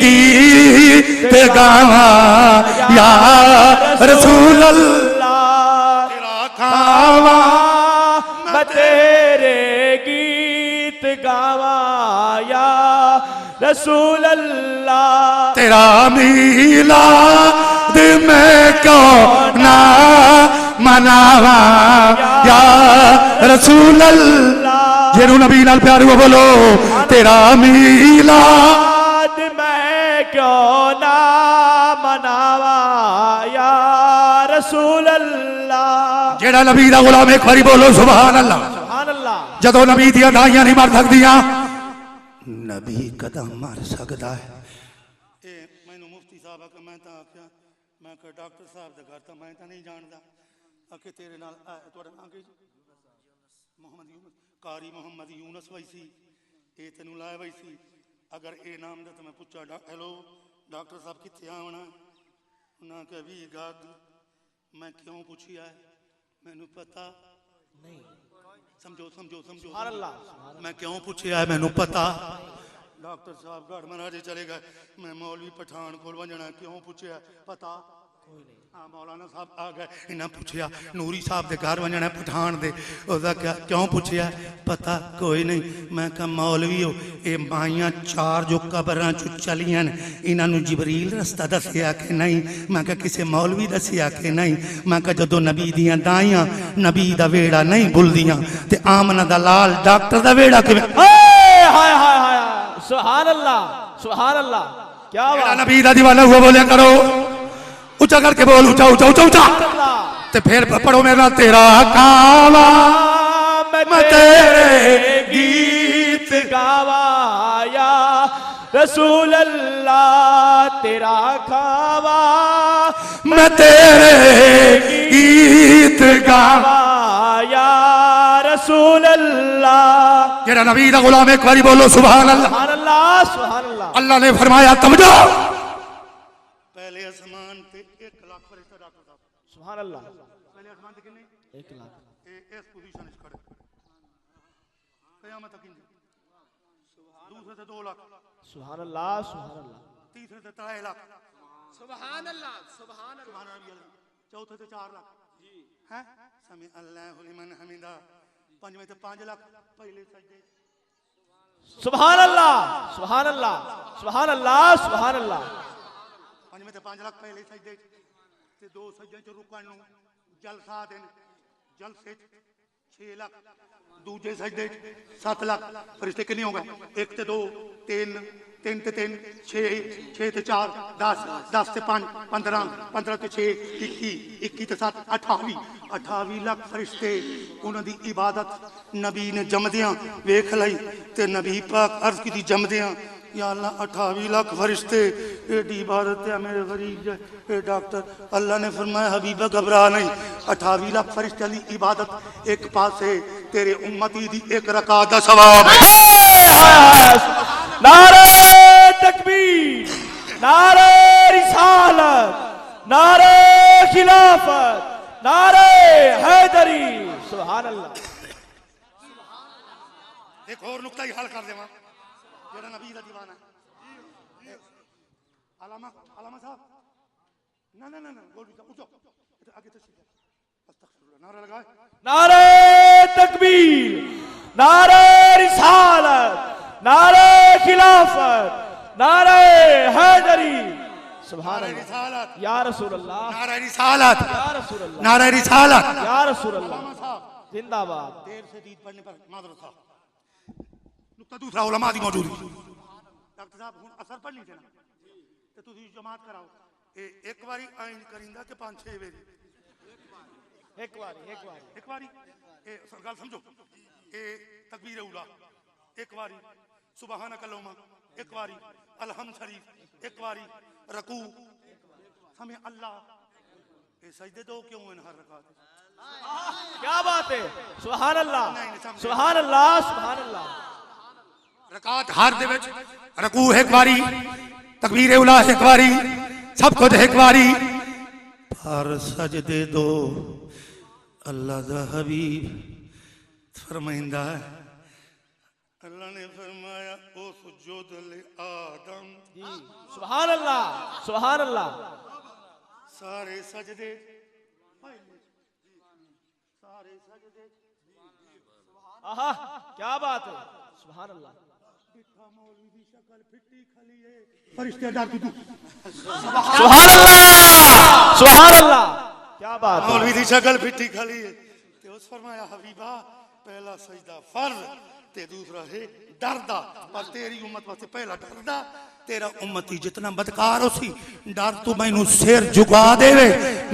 गीत गावा या रसूल अल्लाह तेरा खावा मैं तेरे गीत गावा या रसूल अल्लाह तेरा मीलाद में क्यों ना मनावा या रसूल अल्लाह जेरू नबी नाल प्यार वो बोलो तेरा मीलाद मैं क्यों ना मनावा या रसूल अल्लाह जेड़ा नबी दा गुलाम एक बारी बोलो सुभान अल्लाह जदों नबी दियां दाइयां नहीं मर सकदियां नबी कदम मर सकदा है ए मैनू मुफ्ती साहब का मैं ता आख्या मैं कह डॉक्टर साहब दे घर ता मैं ता नहीं जानदा आके तेरे नाल तोड़ा नाम की मोहम्मद यूनुस कारी मोहम्मद यूनुस वैसी ए तेनू लाया वैसी अगर ए नाम दे तो मैं पूछा हेलो डॉक्टर साहब किथे आना उन्हें कहा भी गाग मैं क्यों पूछिया है मैनू पता नहीं समझो मैं क्यों पूछिया है मैनू पता डॉक्टर साहब गढ़ महाराजे चले गए मैं मौलवी पठान को वजना क्यों पूछिया पता हाँ मौलाना साहब आ गए इन्हें पूछिया नूरी साहब के घर वजना पठान दे उसका क्या क्यों पूछिया पता कोई नहीं मैं कहा मौलवी हो ये माइया चार जो कबर चलियां इन्हों जिबरील रस्ता दसिया कि नहीं मैं कहा किसी मौलवी दसिया कि नहीं मैं कहा जदों नबी दियां दाइयां नबी दा वेड़ा नहीं भुलदियां ते आमना दा लाल डॉक्टर दा वेड़ा किवें सुभान अल्लाह क्या मेरा बात। नबी दा दीवाना हुआ बोले करो ऊंचा करके बोल ऊंचा ऊंचा ऊंचा ऊंचा ते फिर पढ़ो मेरा तेरा कावा मैं तेरे गीत गावा या रसूल अल्लाह तेरा खावा मैं तेरे गीत गावा या रसूल अल्लाह। मेरा नबी दा गुलाम एक बारी बोलो सुभान अल्लाह। सुभान अल्लाह सुभान अल्लाह। अल्लाह ने फरमाया तवज्जो पहले आसमान पे 1 लाख फरिश्ता डॉक्टर साहब सुभान अल्लाह। पहले आसमान पे कितने 1 लाख इस पोजीशन में खड़े कयामत तक दूसरे से 2 लाख सुभान अल्लाह सुभान अल्लाह। तीसरे से 3 लाख सुभान अल्लाह सुभान अल्लाह। चौथे से 4 लाख जी हैं समी अल्लाहु लिमन हमीदा। पंजवें से 5 लाख पहले सजदे सुभान अल्लाह सुभान अल्लाह सुभान अल्लाह सुभान अल्लाह। पंजवें से 5 लाख पहले सजदे ते 2 सजदे च रुकण नूं जलसा देन जलसे 6 लाख दूजे सजदे 7 लाख फरिश्ते कितने हो गए 1 से 2 3 3 से 3 6 6 से 4 10 10 से 5 15 15 से 6 21 21 से 7 28 लाख फरिश्ते उन्हां दी इबादत नबी ने जमदियां वेख लई ते नबी पाक अर्ज की जमदियां या अल्लाह 28 लाख फरिश्ते एडी इबादत है मेरे गरीब ए डॉक्टर। अल्लाह ने फरमाया हबीबा घबरा नहीं 28 लाख फरिश्ते की इबादत एक पासे तेरे उम्मती दी 1 रकात दा सवाब है। नारे तकबीर नारे रिसालत नारे खिलाफत नारे हैदरी सुभान अल्लाह। एक और नुक्ता ही हल कर देवा जेड़ा नबी दा दीवाना अलामा अलामा साहब ना ना ना ना गोली सा उठो आगे तशरीफ अस्तगफिरुल्लाह नारा लगाए नारे तकबीर नारे रिसालत नारे खिलाफत नारे हैदरी सुभान नारा अल्लाह रिसालत या रसूल अल्लाह नारा रिसालत या रसूल अल्लाह नारा रिसालत या रसूल अल्लाह जिंदाबाद। देर से दीद पढ़ने पर माजरत साहब नुक्ता दूसरा उलमा दी मौजूद डॉक्टर साहब हुन असर पढ़ लीजिए ना ते तुसी जमात कराओ ए एक बारी आइन करिंदा ते 5-6 बारी एक बारी ए गल समझो ए तकबीर उला एक बारी सुबहान कल्लुमा एक बारी अलहम्द शरीफ एक बारी रकू समय अल्लाह ए सजदे दो क्यों इन हर रकात क्या बात है सुभान अल्लाह सुभान अल्लाह सुभान अल्लाह। रकात हर दे विच रकू एक बारी तकबीर उला एक बारी सब कुछ एक बारी पर सजदे दो अल्लाह दा हबीब फरमाइंदा है अल्लाह ने फरमाया ओ सुजूद ले आदम सुभान अल्लाह सुभान अल्लाह। सारे सजदे सारे सजदे आहा क्या बात है सुभान अल्लाह। मौलवी दी शक्ल फिट्टी खली है फरिश्ते डर तू सुभान अल्लाह सुभान अल्लाह क्या बात है। मौलवी दी शक्ल फिट्टी खली है ते उस फरमाया हबीबा पहला सजदा फर्ज ते दूसरा है डरदा पर तेरी उम्मत वास्ते पहला डरदा तेरा उम्मती जितना बदकार होसी डर तू मैनू सिर झुका देवे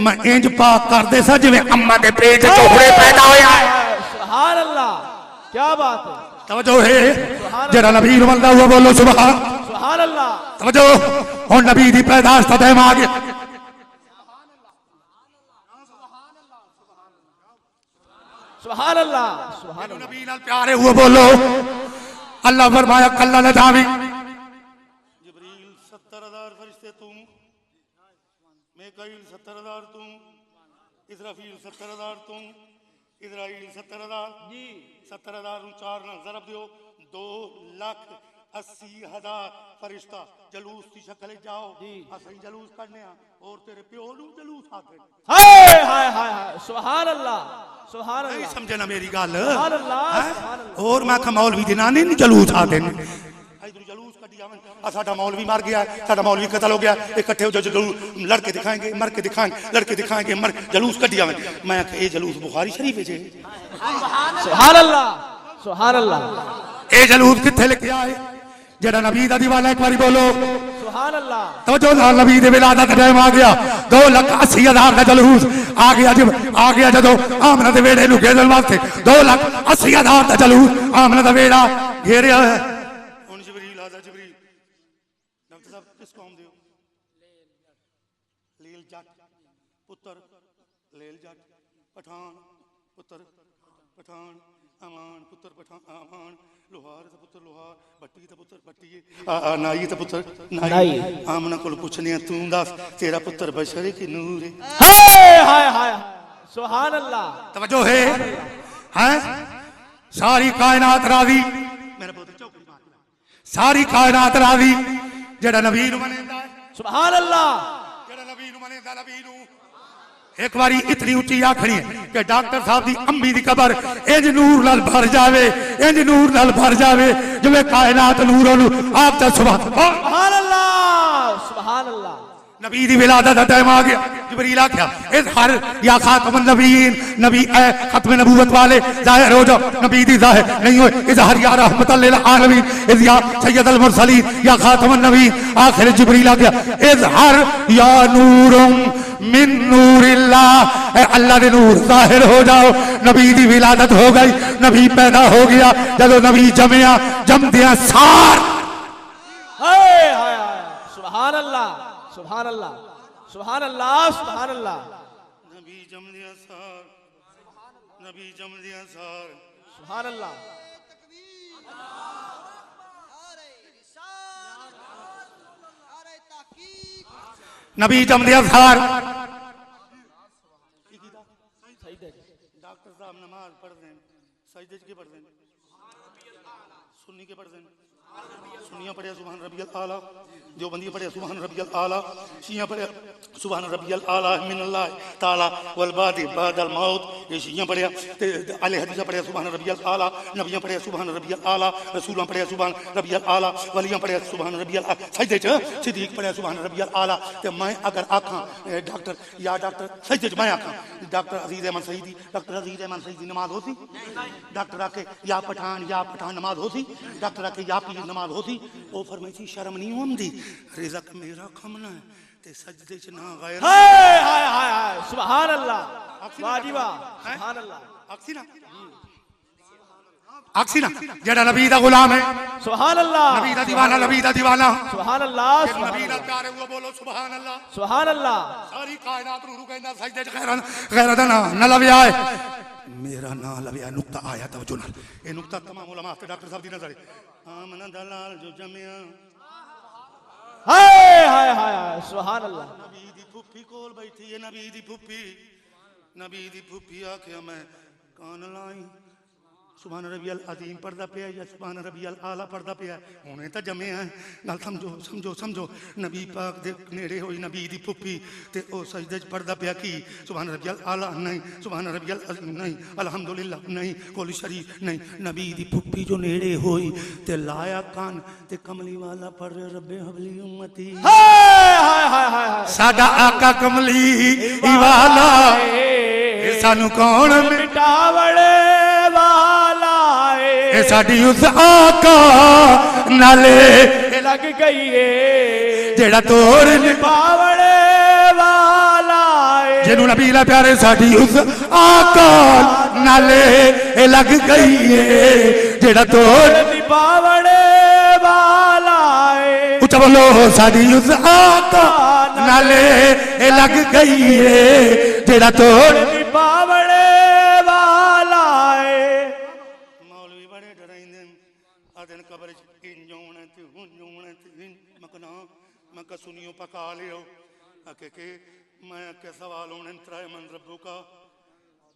मैं इंज पाक कर दे सा जिवें अम्मा दे पेट चोखड़े पैदा होया है। सुभान अल्लाह क्या बात है तवज्जो है जरा नबी नू मंदा हुआ बोलो सुभान सुभान अल्लाह। तवज्जो हुन नबी दी पैदाश दा टाइम आ गया सुभान अल्लाह सुभान अल्लाह। नबी नाल प्यारे हुए बोलो अल्लाह फरमाया कल्ला न जावी जिब्रील 70,000 फरिश्ते तुम मीकाईल 70,000 तुम इस्राफील 70,000 तुम इजराइल 70,000 जी 70,000 नु 4 नाल ज़रब दियो 2,80,000 फरिश्ता जलूस की शक्ल जाओ असली जलूस करने और तेरे प्यो नु जलूस आते हाय हाय हाय हाय सुभान अल्लाह सुभान नहीं अल्लाह समझे ना मेरी गल सुभान अल्लाह सुभान अल्लाह। और मैं मौलवी दे नाने नु जलूस आते ने इधर जलूस कटी आवन साडा मौलवी मर गया साडा मौलवी कत्ल हो गया इकट्ठे हो जो लड़के दिखाएंगे मर के दिखाएंगे लड़के दिखाएंगे मर जलूस कटी आवन मैं ये जलूस बुखारी शरीफ है जे सुभान अल्लाह सुभान अल्लाह। ए जलूस किथे लेके आए जेड़ा नबी दा दीवाना एक बारी बोलो सुभान अल्लाह। तवज्जो नाल नबी दे विलादत टाइम आ गया 2,80,000 का जलूस आ गया जब आ गया जदों आमना दे वेड़े नु घेरन वास्ते 2,80,000 का जलूस आमना दा वेड़ा घेरिया है। हुन जिबरील आदा जिबरील डॉक्टर साहब किस कौम दे हो? लील जट पुत्र लील जट पठान पुत्र पठान अमान पुत्र पठान अमान लोहार दा पुत्र लोहार भट्टी दा पुत्र भट्टी नाई दा पुत्र नाई आमना कोल पूछने तू दस तेरा पुत्र बशर है कि नूर है? हाय हाय हाय सुभान अल्लाह। तवज्जो है सारी कायनात राजी मेरा पुत्र चौकड़ी मार सारी कायनात राजी जेड़ा नबी नु मनेंदा है सुभान अल्लाह। जेड़ा नबी नु मनेंदा नबी नु एक बारी इतनी ऊंची आखनी है कि डॉक्टर साहब दी अम्मी दी कबर इंज नूर नाल भर जावे इंज नूर नाल भर जावे जिवें कायनात नूरों नु आप दा सुभान अल्लाह सुभान अल्लाह। नबी दी विलादत दा टाइम आ गया जिबरील आख्या इज़हर या खातमुन नबीयीन नबी ए खत्म नबूवत वाले जाहिर हो जाओ नबी दी जाहिर नहीं होए इज़हर या रहमतल लिल आलमीन इज़ या सय्यदुल मुरसलीन या खातमुन नबीयीन आखिर जिबरील आख्या इज़हर या नूरुम मिन नूरिल्लाह अल्लाह दे नूर जाहिर हो जाओ। नबी दी विलादत हो गई नबी पैदा हो गया जदों नबी जमया जमदिया सार हाय हाय सुभान अल्लाह सुभान अल्लाह सुभान अल्लाह सुभान अल्लाह। नबी जमदिया सार नबी जमदिया सार सुभान अल्लाह। नबी जमदिया सार डॉक्टर साहब नमाज पढ़ दें सजदे के पढ़ दें सुन्नी के पढ़ दें सुनिया पढ़िया सुभान रब्बियल आला देवबंदी पढ़िया सुभान रब्बियल आला शिया पढ़िया सुभान रब्बियल आला मिनल्लाह ताला वल बादी बादल मौत ये शिया पढ़िया ते अहले हदीस पढ़िया सुभान रब्बियल आला नबियां पढ़िया सुभान रब्बियल आला रसूलां पढ़िया सुभान रब्बियल आला वलियां पढ़िया सुभान रब्बियल आला सजदे च सिद्दीक पढ़िया सुभान रब्बियल आला ते मैं अगर आखां डॉक्टर या डॉक्टर सजदे च मैं आखां डॉक्टर अजीज अहमद सईदी डॉक्टर अजीज अहमद सईदी नमाज होती डॉक्टर आके या पठान नमाज होती डॉक्टर आके या पीर नमाज होती ओ फरमाई शर्म नहीं आंदी रिज़्क मेरा खमना है ते सजदे च ना गैर हाय हाय हाय हाय सुभान अल्लाह वाह जी वाह सुभान अल्लाह। अक्सीना जेड़ा नबी दा गुलाम है सुभान अल्लाह नबी दा दीवाना सुभान अल्लाह नबी दा प्यार है वो बोलो सुभान अल्लाह सुभान अल्लाह। सारी कायनात रू कहंदा सजदे च गैरत ना लव्या है मेरा ना लव्या नुक्ता आया तवज्जो नाल ए नुक्ता तमाम उलमा ते डॉक्टर साहब दी नजर आमना दलाल जो जमिया हाय हाय हाय सुभान अल्लाह। नबी दी फुफी कोल बैठी है नबी दी फुफी आखे मैं कान लाई सुभान रब्बियल अज़ीम पढ़दा पिया या सुभान रब्बियल आला पढ़दा पिया हुणे तां जमे है गल समझो नबी पाक दे नेड़े होई नबी दी फुफी ते ओ सजदे च पढ़दा पिया की सुभान रब्बियल आला नहीं सुभान रब्बियल अज़ीम नहीं अल्हम्दुलिल्लाह नहीं कुल शरीफ नहीं नबी दी फुफी जो नेड़े होई ते लाया कान ते कमली वाला पढ़ रब्बे हबली उम्मती हाय हाय हाय हाय साडा आका कमली वाला सानू कौन मिटावड़े वाला ए साडी उस आका नाले लग गई है जेड़ा तोड़ निभावड़े वाला जिन्हों नबी ला प्यारे साडी उस आका नाले लग गई है जेड़ा तोड़ निभावड़े वाला उच्चा बोलो साडी उस आका नाले लग गई है जेड़ा तोड़ निभावड़े वाला मौलवी बड़े डराइंदे आदन कब्र च इंजोने ते हुंजोने ते मकना मक सुनियो पका लियो के मैं के सवाल होने त्राय मन रब्बू का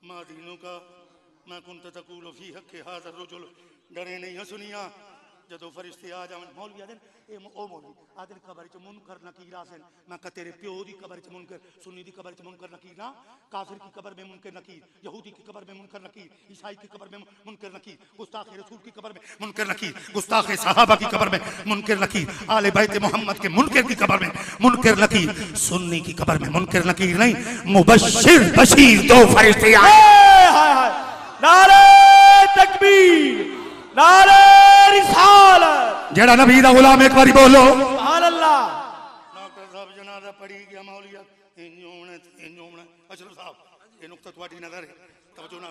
मा दीनू का मैं कुंत तकूल फी हक हाज़र रजुल डरे नहीं है सुनिया जदों फरिश्ते आ जावन मौलवी आदन ए ओ मौलवी आदन कब्र च मुनकर नकीर आसन मैं का तेरे प्यो दी कब्र च मुनकर सुन्नी दी कब्र च मुनकर नकीर ना काफिर की कब्र में मुनकर नकीर यहूदी की कब्र में मुनकर नकीर ईसाई की कब्र में मुनकर नकीर गुस्ताख रसूल की कब्र में मुनकर नकीर गुस्ताख सहाबा की कब्र में मुनकर नकीर आले बैत मोहम्मद के मुनकर की कब्र में मुनकर नकीर सुन्नी की कब्र में मुनकर नकीर नहीं मुबश्शिर बशीर दो फरिश्ते आए नारे तकबीर नारे रिसालत जेड़ा नबी दा गुलाम एक बारी बोलो सुभान अल्लाह साहब जनाजा पढ़ी गया मौलिया इंज होना अशरफ साहब ये नुकता थोड़ी नजर है तवज्जो ना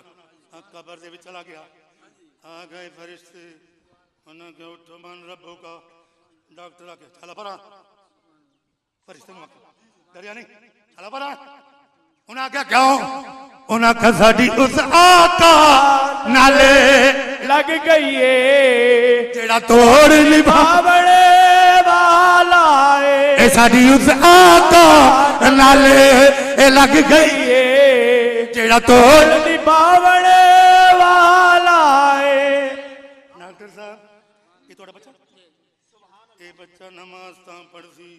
कब्र दे विच चला गया आ गए फरिश्ते उन्हें के उठ मन रब्बो का डॉक्टर आके चला परा फरिश्ते ने डरिया नहीं चला परा उन्हें आके क्यों उन्हें कहा साडी उस आका नाले लग गई है जेड़ा तोड़ निभावने वाला है ए साडी उस आका नाले ए लग गई है जेड़ा तोड़ निभावने वाला है। डॉक्टर साहब ये थोड़ा बच्चा ये बच्चा नमाज तां पढ़सी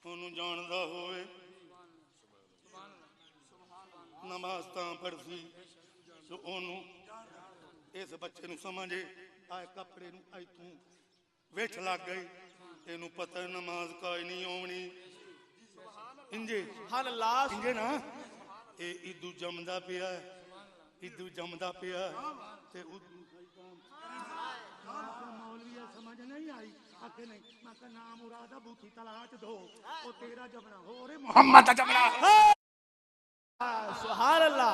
ओनू जानदा होवे नमाज तां पढ़सी सो ओनू इस बच्चे नू समझे आए कपड़े नू आई तू वेठ लग गई एनू पता है नमाज काई नहीं होनी इंजे इंजे ना ए इदू जमदा पिया इदू जमदा पिया ते मौलविया समझ नहीं आई आके नहीं मैं का नाम मुरादा बूथी तलाश दो ओ तेरा जमना हो रे मोहम्मद दा जमना सुभान अल्लाह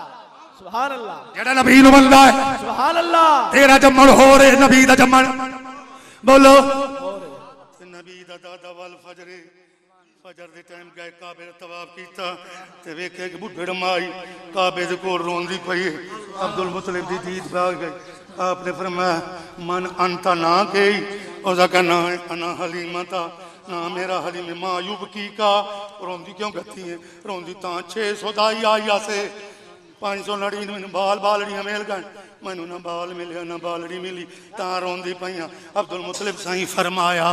सुभान अल्लाह जेड़ा नबी नु मनदा है सुभान अल्लाह तेरा जमन हो रे नबी दा जमन बोलो नबी दा दादा वल फजरे फजर दे टाइम गए काबे दा तवाफ कीता ते वेखे कि बुढ़े माई काबे दे कोल रोंदी पई अब्दुल मुतलिब दी दीद भाग गई आपने फरमाया मन अंता ना कही उसका कहना है अना हलीमा था ना मेरा हलीम माँ युब की का रोंदी क्यों गती है रोंदी ता 600 दाई आई आसे 599 बाल बालड़ियां मिल गए मैनू ना बाल मिले ना बालड़ी मिली ता रोंदी पईयां अब्दुल मुतलिब साईं फरमाया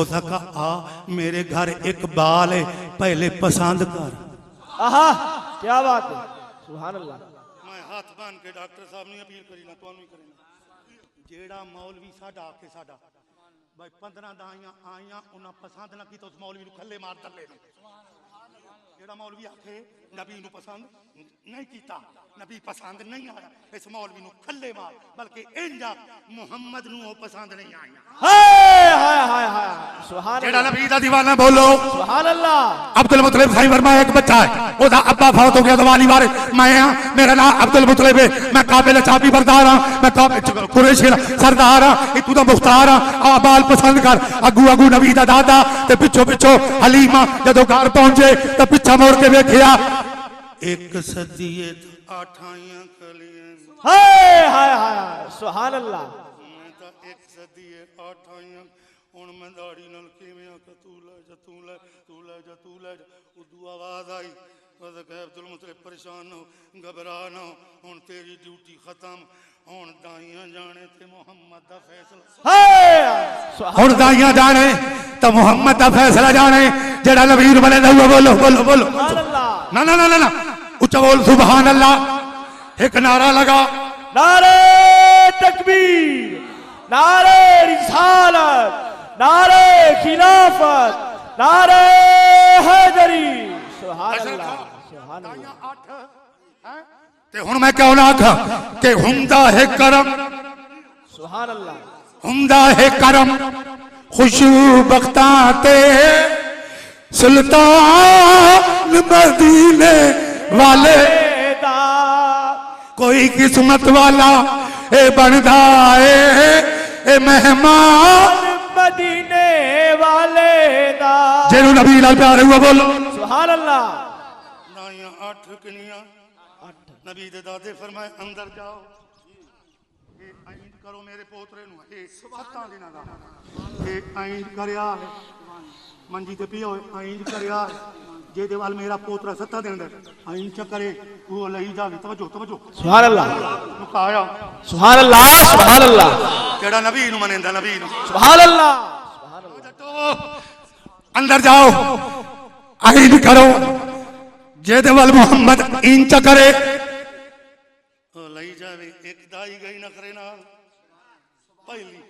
उसका कहा आ मेरे घर एक बाल है पहले पसंद कर आहा क्या बात है सुभान अल्लाह। मैं हाथ बांध के डॉक्टर साहब ने अपील करी ना तुहानू करी जेड़ा मौलवी साडा आके साडा भाई 15 दाइयां आईयां उन्हें पसंद ना की तो उस मौलवी नू खल्ले मार दले जेड़ा मौलवी आखे नबी नू पसंद नहीं कीता नबी पसंद नहीं आया इस मौलवी नू खल्ले मार बल्कि इंजा मुहम्मद नू वो पसंद नहीं आया हाय हाय हाय हाय सुभान जेड़ा अल्लाह नबी दा दीवाना बोलो सुभान अल्लाह। अब्दुल मुतलिब साईं फरमाया एक बच्चा है ओदा अब्बा फौत हो गया दवाली वाले मैं मेरा नाम अब्दुल मुतलिब है मैं काबिल चाबी बरदार हां मैं कुरैशी सरदार हां तू दा मुख्तार हां आ बाल पसंद कर अगू अगू नबी दा दादा ते पिछो पिछो हलीमा जदों घर पहुंचे ते पिछा मोड़ के वेखिया एक सदिए 8 आईयां कलियां हाय हाय हाय सुभान अल्लाह। मैं तो एक सदिए 8 आईयां हुन मैं दाढ़ी नाल किवें आका तू ले जा तू ले तू ले जा तू ले जा उदू आवाज आई अब्दुल मुतलिब परेशान हो घबरा ना हुन तेरी ड्यूटी खत्म हुन दाइयां जाने ते मोहम्मद दा फैसला हुन दाइयां जाने तो मोहम्मद दा फैसला जाने जेड़ा नबी बने हुआ बोलो बोलो बोलो ना ना ना ना उच्चा बोल सुभान अल्लाह एक नारा लगा नारे तकबीर नारे रिसालत नारे खिलाफत नारे हैदरी सुभान अल्लाह सुभान अल्लाह। ते हुन मैं क्यों ना आखा कि हुंदा है करम सुभान अल्लाह हुंदा है करम खुशू बख्ता ते सुल्तान मदीने वाले कोई किस्मत वाला ए बनदा ए मेहमान मदीने वाले दा जेनू नबी नाल प्यार हुआ बोलो सुभान अल्लाह। नाइयां 8 किनियां नबी दे दादे फरमाए अंदर जाओ ये आइन करो मेरे पोतरे नु ए 7 दिनां दा ए आइन करया मंजी ते पिया आइन करया जेदे वाल मेरा पोतरा 7 दिन दा आइन च करे वो लई जावे तवज्जो तवज्जो सुभान अल्लाह मुकाया सुभान अल्लाह सुभान अल्लाह। केड़ा नबी नु मनेंदा नबी नु सुभान अल्लाह सुभान अल्लाह। अंदर जाओ आइन करो जेदे वाल मोहम्मद इंच करे ओ लई जावे एक दाई गई नखरे नाल पहली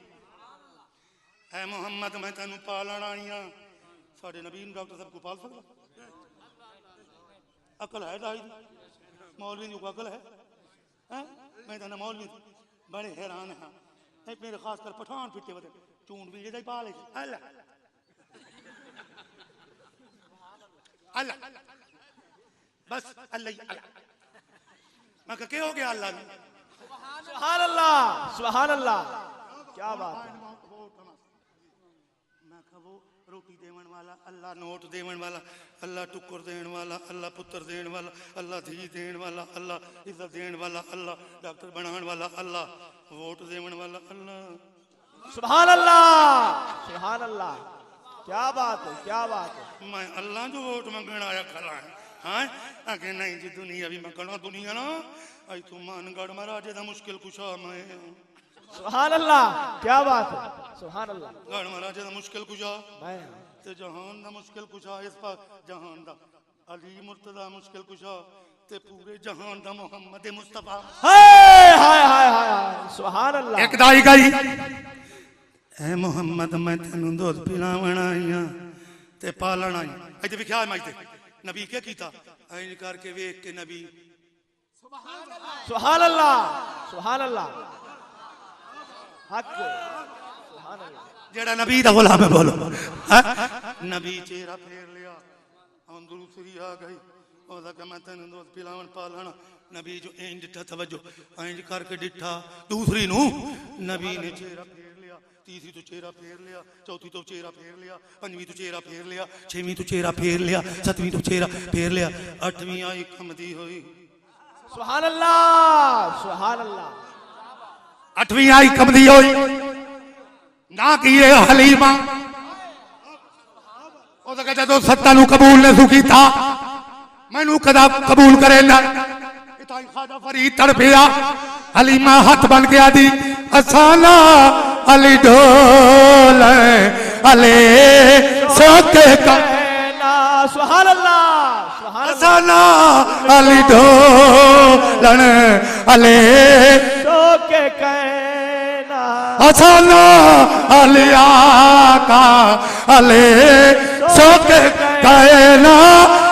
है मोहम्मद मैं तेनू पालण आई हां साडे नबी डॉक्टर साहब को पाल सकदा अकल है दाई मौलवी नु अकल है हैं मैं तना मौलवी बड़े हैरान हां मेरे खास कर पठान फिटे वदे चूंड भी जेदा पाले अल्लाह अल्लाह बस अल्लाह ही अल्लाह। मैं कहा क्या हो गया अल्लाह ने? सुभान अल्लाह, सुभान अल्लाह, क्या बात है। मैं कहा वो रोटी देवन वाला अल्लाह, नोट देवन वाला अल्लाह, टुकर देने वाला अल्लाह, पुत्र देने वाला अल्लाह, धी देने वाला अल्लाह, इज्जत देने वाला अल्लाह, डॉक्टर बनाने वाला अल्लाह, वोट देवन वाला अल्लाह। सुभान अल्लाह, सुभान अल्लाह, क्या बात है, क्या बात है। मैं अल्लाह जो वोट मंगण आया खला है। हाँ आगे नहीं जी दुनिया भी मंगना दुनिया ना आई तू मानगढ़ महाराजे दा मुश्किल कुशा मैं। सुभान अल्लाह, क्या बात है, सुभान अल्लाह। गढ़ महाराजे दा मुश्किल कुशा मैं ते जहान दा मुश्किल कुशा इस पर जहान दा अली मुर्तदा मुश्किल कुशा ते पूरे जहान दा मोहम्मद मुस्तफा। हाय हाय हाय हाय, सुभान अल्लाह। एक दाई गई ए मोहम्मद मैं तेनू दूध पिलावण आई हां ते पालण आई। इते भी ख्याल माई ते नबी क्या कीता ऐन करके वेख के नबी सुभान अल्लाह, सुभान अल्लाह, हक, सुभान अल्लाह। जेड़ा नबी दा गुलाम है बोलो हाँ? नबी चेहरा फेर लिया हम दूसरी आ गई ओदा के मैं तेन दूध पिलावन पालना। नबी जो इंज डिठा तवज्जो इंज करके डिठा दूसरी नू नबी ने चेहरा फेर लिया, तीसरी तो चेहरा फेर लिया, चौथी तो चेहरा फेर लिया, पंजवीं तो चेहरा फेर लिया, छेवीं तो चेहरा फेर लिया, सतवीं तो चेहरा फेर लिया, अठवीं आई कमदी हुई। सुभान अल्लाह, सुभान अल्लाह। अठवीं आई कमदी हुई ना किए हलीमा ओदा कहता तो सत्ता नू कबूल ने सुखी था मैनू कदा कबूल करे ना। इताई खाजा फरीद तड़पिया हलीमा हाथ बन गया दी असाना अली ढोल अले सोके का सुभान अल्लाह, सुभान अल्लाह। असाना अली ढोल अले सोके कहना असाना अलिया का अले सोके कहना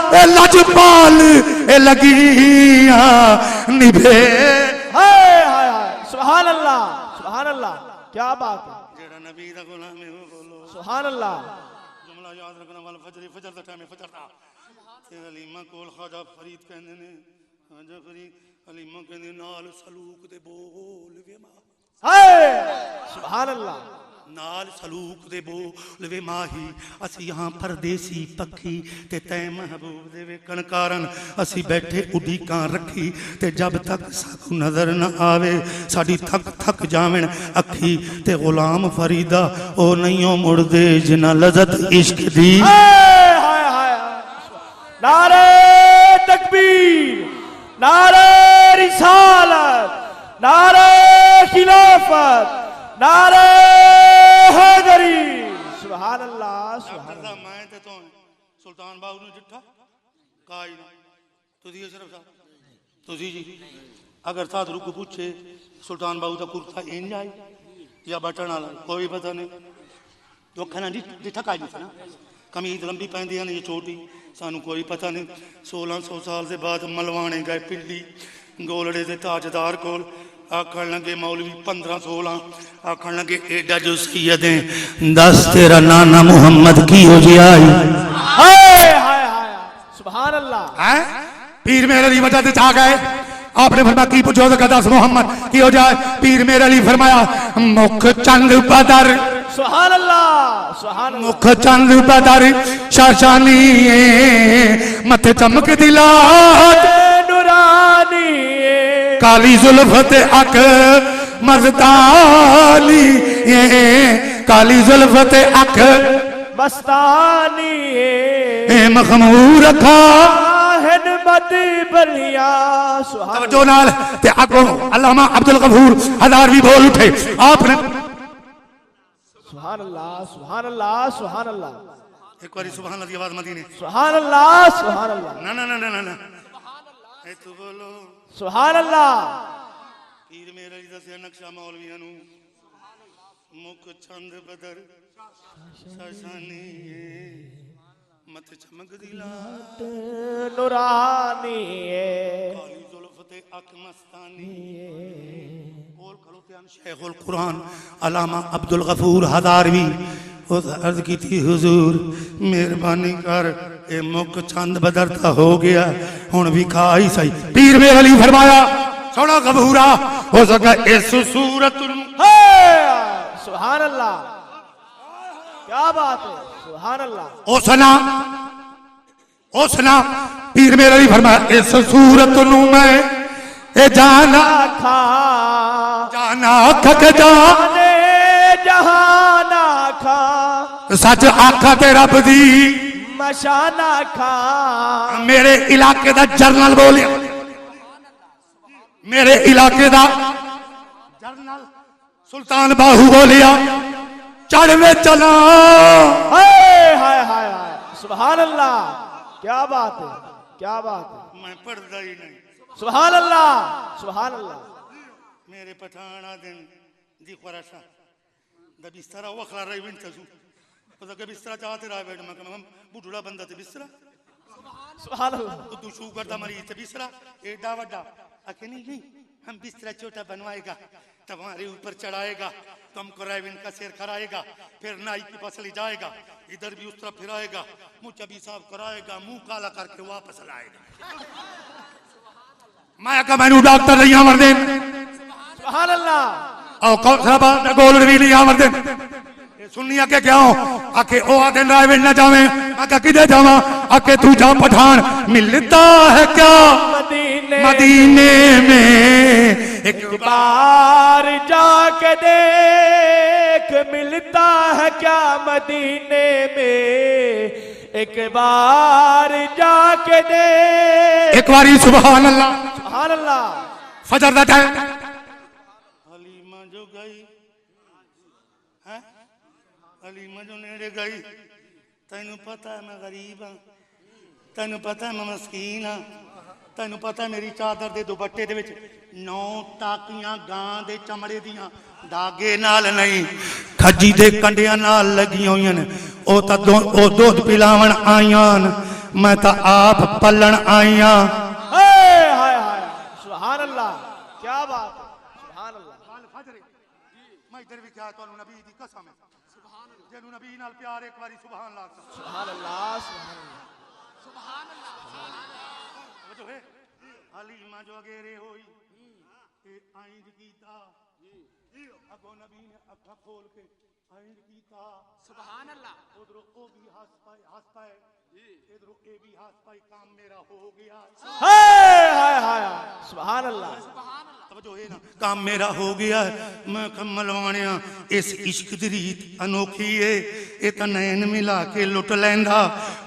ए लजपाल ए लगिया निभे। हाय हाय हाय, सुभान अल्लाह, सुभान अल्लाह, क्या बात है। जेड़ा नबी दा गुलाम है वो बोलो सुभान अल्लाह। जुमला याद रखना वाला फजर फजर दा टाइम फजर दा ते हलीमा कोल खाजा फरीद कहंदे ने खाजा फरीद हलीमा कहंदे नाल सलूक दे बोल वे मां। हाय सुभान अल्लाह। नाल सलूक दे बोल वे माही असी यहाँ परदेसी पखी ते तै महबूब दे वेखण कारण असी बैठे उडीकां रखी ते जब तक साकू नजर न आवे साडी थक थक जावन अखी ते गुलाम फरीदा ओ नहीं मुड़दे जिन्ना लज़त इश्क दी। हाय हाय हाय, नारे तकबीर, नारे रिसालत, नारे खिलाफत, नारे हैदरी। सुभान अल्लाह, सुभान अल्लाह। मैं ते तो सुल्तान बाबू ने जिठा काई ना तुझी सिर्फ साहब तुझी जी अगर साथ रुक पूछे सुल्तान बाबू का कुर्ता इंज आई या बटन वाला कोई पता नहीं तो खाना जिठा काई नहीं ना कमीज लंबी पहनती है ये छोटी सानू कोई पता नहीं। 1600 साल से बाद मलवाने गए पिंडी गोलड़े के ताजदार कोल आखन लगे मौलवी 15-16 आखन लगे एडा जो सैयद है दस तेरा नाना मुहम्मद की हो जाए। हाय हाय हाय, सुभान अल्लाह। हैं पीर मेरे अली वजह से छा गए आपने फरमाया की पूछो तो दस मोहम्मद की हो जाए। पीर मेरे अली फरमाया मुख चंद बदर। सुभान अल्लाह, सुभान अल्लाह। मुख चंद बदर शाशानी मथे चमक दिलात नूरानी काली जुल्फत अक मर्दानी काली जुल्फत अक मस्तानी मखमूर रखा मत बलिया। सुभान जो नाल ते आगो अल्लामा अब्दुल गफूर हजारवी बोल उठे आपने सुभान अल्लाह, सुभान अल्लाह, सुभान अल्लाह। एक बारी सुभान अल्लाह की आवाज मदीने सुभान अल्लाह, सुभान अल्लाह। ना ना ना ना ना ए तू बोलो सुभान अल्लाह। पीर मेरे अली दसिया नक्शा मौलवियां नु मुख चंद बदर शाशानी मत चमक दिला नूरानी काली जुल्फते अक मस्तानी बोल खलो ते शेखुल कुरान अल्लामा अब्दुल गफूर हजारवी उस अर्ज की थी हुजूर मेहरबानी कर ए मुख चंद बदरता हो गया हुण भी खा ही सही। पीर मेरे अली फरमाया सोना गबूरा हो सका इस सूरत सुभान अल्लाह, क्या बात है, सुभान अल्लाह। ओ सना पीर मेरे अली फरमाया इस सूरत नू मैं ए जाना खा जाना खक जाने जहाना खा सच आखा ते रब दी मशाना खा। मेरे इलाके दा जरनल बोलिया, मेरे इलाके दा जरनल सुल्तान बाहू बोलिया चढ़वे चला। हाय हाय हाय हाय, सुभान अल्लाह, क्या बात है, क्या बात है। मैं पढ़ता ही नहीं। सुभान अल्लाह, सुभान अल्लाह। मेरे पठाना दिन दी ख़ुराशा द बिस्तरा वखला रही बिन तसू पता के बिस्तरा चाहते रहा बैठ मैं बुढ़ड़ा बंदा ते बिस्तरा सुभान अल्लाह। तू शुगर दा मरीज ते बिस्तरा एडा वड्डा आखे नहीं हम बिस्तरा छोटा बनवाएगा तुम्हारे ऊपर चढ़ाएगा तुमको रैविन का सिर कराएगा फिर नाई के पास ले जाएगा इधर भी उस तरफ फिराएगा मुझे भी साफ कराएगा मुंह काला करके वापस लाएगा। मैं का मैनू डॉक्टर नहीं आवर दे सुभान अल्लाह। और कौन सा बात गोल्ड भी नहीं आवर दे सुनिया के क्या हो आके ओ आदे रैविन ना जावे मैं का किधर जावा आके तू जा पठान मिलता है क्या मदीने में एक बार जाके देख मिलता है क्या मदीने में, एक बार जाके देख। एक बारी सुभान अल्लाह, सुभान अल्लाह। फजर दा टाइम हलीमा जो गई है हलीमा जो नेड़े गई तैनू पता है मैं गरीब हाँ तैनू पता है मैं मस्कीन हाँ तैनू पता है मेरी चादर दे दुपट्टे दे विच 9 टाकियां गां दे चमड़े दियां धागे नाल नहीं खजी दे कंडियां नाल लगियां होईयां ने ओ दूध पिलावन आईयां मैं तां आप पलण आईयां। हाय हाय हाय, सुभान अल्लाह, क्या बात है, सुभान अल्लाह। मैं इधर भी क्या तोनू नबी दी कसम है सुभान अल्लाह जेनू नबी नाल प्यार एक बारी सुभान अल्लाह सुभान अल्लाह सुभान अल्लाह जो है हलीमा जो अगेरे होई ए आइंद कीता अगो नबी ने अखा खोल के आइंद कीता सुभान अल्लाह उधरों ओ भी हंस पाए इधरों ए भी हंस पाए काम मेरा हो गया। हाय हाय हाय, सुभान अल्लाह। जो है ना काम मेरा हो गया है मैं मलवाणिया इस इश्क दी रीत अनोखी है ये तो नैन मिला के लुट लैंदा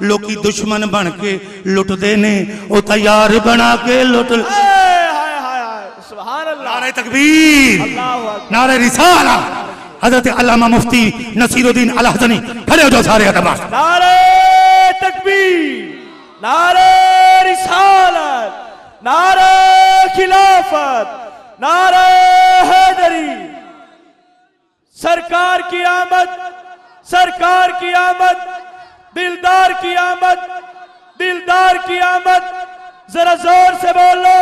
लोकी दुश्मन बन के लुटदे ने ओ तैयार बना के लुट। हाय हाय हाय, सुभान अल्लाह। नारे तकबीर नारे रिसाला हजरत अल्लामा मुफ्ती नसीरुद्दीन अलहज़नी खड़े हो जाओ सारे अदबा। नारे तकबीर नारे रिसालत नारे खिलाफत नारे हैदरी। सरकार की आमद सरकार की आमद दिलदार की आमद दिलदार की आमद। जरा जोर से बोलो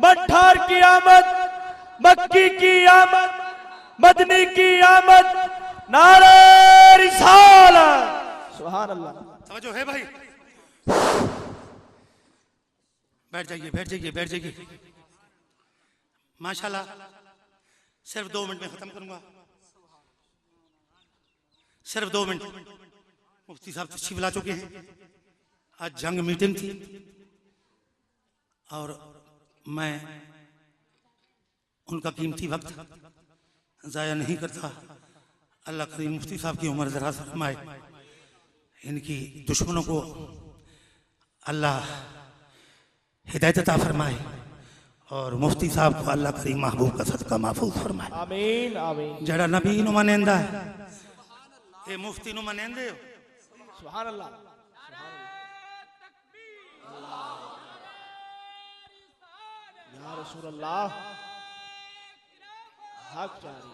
मठार की आमद मक्की की आमद मदनी की आमद नारे रिसालत। सुभान अल्लाह। समझो है भाई बैठ जाइए बैठ जाइए बैठ जाइए माशाल्लाह सिर्फ 2 मिनट में खत्म करूंगा सिर्फ 2 मिनट। मुफ्ती साहब तशरीफ ला चुके हैं आज जंग मीटिंग थी और मैं उनका कीमती वक्त जाया नहीं करता। अल्लाह करीम मुफ्ती साहब की उम्र दराज फरमाए इनकी दुश्मनों को अल्लाह हिदायत अता फरमाए और मुफ्ती साहब को अल्लाह करीम महबूब का सदका महफूज फरमाए। आमीन आमीन। जड़ा नबी नु मनेंदा ए मुफ्ती नु मनेंदे हो सुभान अल्लाह। या रसूल अल्लाह हक जारी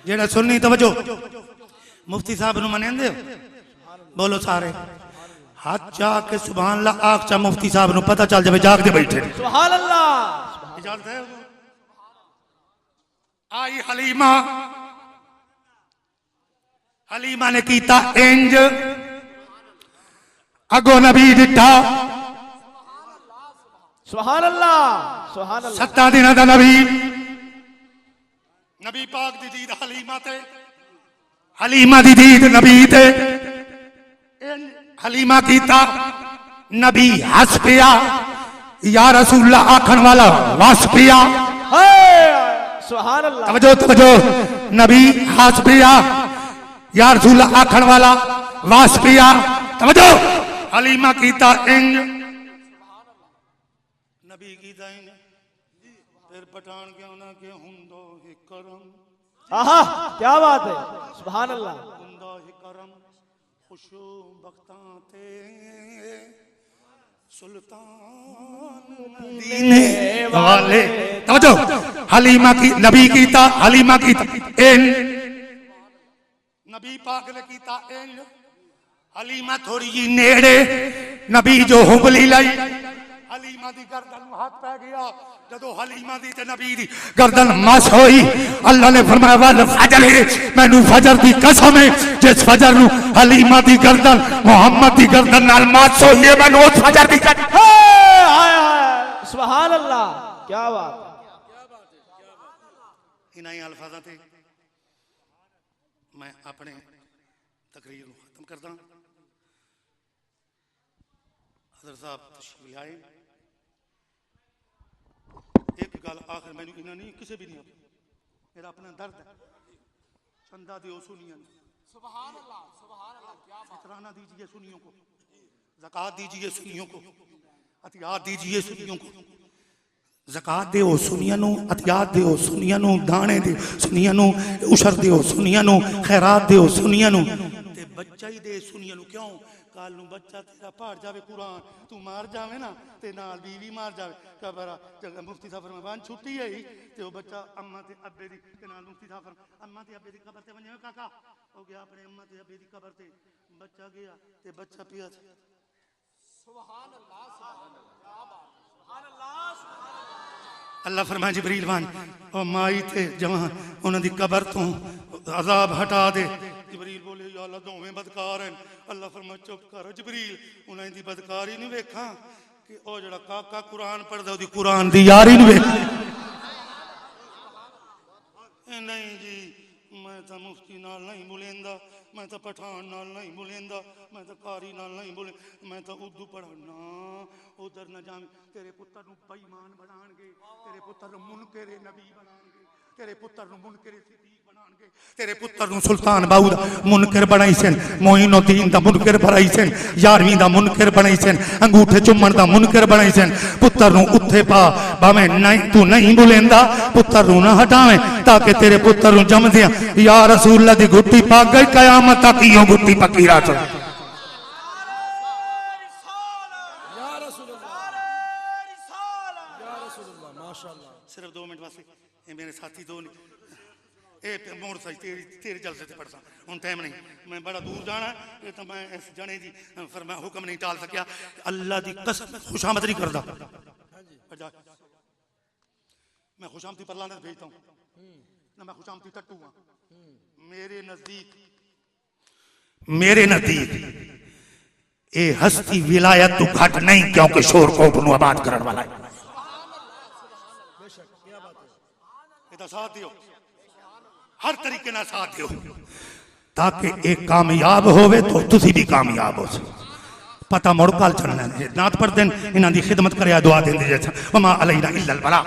जेड़ा सुन्नी तवज्जो मुफ्ती साहब नु मनेंदे हो बोलो सारे हाथ जाके सुभान अल्लाह आख चा मुफ्ती साहब नु पता चल जावे जाग दे बैठे सुभान अल्लाह। इजाजत है आई हलीमा हलीमा ने कीता इंज अगो नबी दिता सुभान अल्लाह सुभान अल्लाह 7 दिन दा नबी पाक दी दीद हलीमा दी दीद नबी ते हलीमा कीता नबी हंस पिया या रसूलुल्लाह आखन वाला वस पिया सुभान अल्लाह तवज्जो नबी हंस पिया या रसूलुल्लाह आखन वाला वस पिया तवज्जो हलीमा कीता इंज नबी कीता इंज फिर पठान के उना के हुंदो ही करम आहा क्या बात है सुभान अल्लाह हुंदो ही करम खुशू बख्तां ते सुल्तान मदीने वाले तवज्जो हलीमा की नबी कीता हलीमा कीता इन नबी पाक ने कीता इन हलीमा थोड़ी जी नेड़े नबी जो हुबली लाई हलीमा दी गर्दन में हाथ पै गया जदों हलीमा दी ते नबी दी गर्दन मस होई अल्लाह ने फरमाया वल फजर मैनू फजर दी कसम है जिस फजर नु हलीमा दी गर्दन मोहम्मद दी गर्दन नाल मस होई है मैनू उस फजर दी सुभान अल्लाह क्या बात इन्हीं अल्फाजा ते मैं अपने तकरीर को खत्म करदा हज़रत साहब तशरीफ आए एक गल आखिर मैंने इन्हें नहीं किसी भी नहीं मेरा अपना दर्द है चंदा दियो सुनिया सुभान अल्लाह क्या फितराना दीजिए सुनियों को ज़कात दीजिए सुनियों को अतियात दीजिए सुनियों को ज़कात दियो सुनिया नु अतियात दियो सुनिया नु दाने दियो सुनिया नु उशर दियो सुनिया नु खैरात दियो सुनिया नु ते बच्चा ही दे सुनिया नु क्यों काल नु बच्चा तेरा पढ़ जावे कुरान तू मार जावे ना ते नाल बीवी मार जावे कबरा जगह मुफ्ती साहब फरमान छुट्टी है ते ओ बच्चा अम्मा ते अब्बे दी ते नाल मुफ्ती साहब अम्मा ते अब्बे दी कब्र ते वने काका हो गया अपने अम्मा ते अब्बे दी कब्र ते बच्चा गया ते बच्चा पिया सुभान अल्लाह सुभान अल्लाह अल्लाह फरमाए जिब्रील वान ओ माई ते जवान उन्हां दी कब्र तो अजाब हटा दे जिब्रील बोले या अल्लाह दोवें बदकार हैं अल्लाह फरमाए चुप कर जिब्रील उन्हां दी बदकारी नहीं वेखा कि ओ जड़ा काका कुरान पढ़दा ओदी कुरान दी यारी नहीं वेख नहीं जी मैं तो मुफ्ती नाल नहीं बुलेंदा मैं तो पठान नाल नहीं बुलेंदा मैं तो कारी नाल नहीं बोले मैं तो उर्दू पढ़ना उधर न जावे तेरे पुत्र नु बेईमान बनाणगे तेरे पुत्र नु मुनकरे नबी बनाणगे तेरे पुत्र नु मुनकरे सिद्दीक बनाणगे तेरे पुत्र नु सुल्तान बाऊ दा मुनकर बनाई सन मोइनुद्दीन दा मुनकर बनाई सन 11वीं दा मुनकर बनाई सन अंगूठे चुम्मण दा मुनकर बनाई सन पुत्र नु उत्थे पा भावें नहीं तू नहीं बुलेंदा पुत्र नु ना हटावे ताकि तेरे पुत्र नु जमदियां या रसूल अल्लाह दी गुट्टी पा गई कयामत तक यो गुट्टी पक्की रह चल सिर्फ 2 मिनट वास्ते ये मेरे साथी दो ए मोर सही तेरे जलसे से पढ़सा हुन टाइम नहीं मैं बड़ा दूर जाना ये तो मैं इस जने दी फरमा हुक्म नहीं टाल सकिया अल्लाह दी कसम खुशामद नहीं करदा मैं खुशामदी पर लानत भेजता हूं ना मैं खुशामदी टट्टू हां मेरे नजदीक ए हस्ती विलायत तो घट नहीं क्योंकि शोर कोट नु आबाद करने वाला है साथ दियो हर तरीके ना साथ दियो ताकि एक कामयाब होवे तो तुसी भी कामयाब हो पता मुड़ कल चलना नात पर दिन इन्हां दी खिदमत करे दुआ देंदे जैसा वमा अलैना इल्लल बला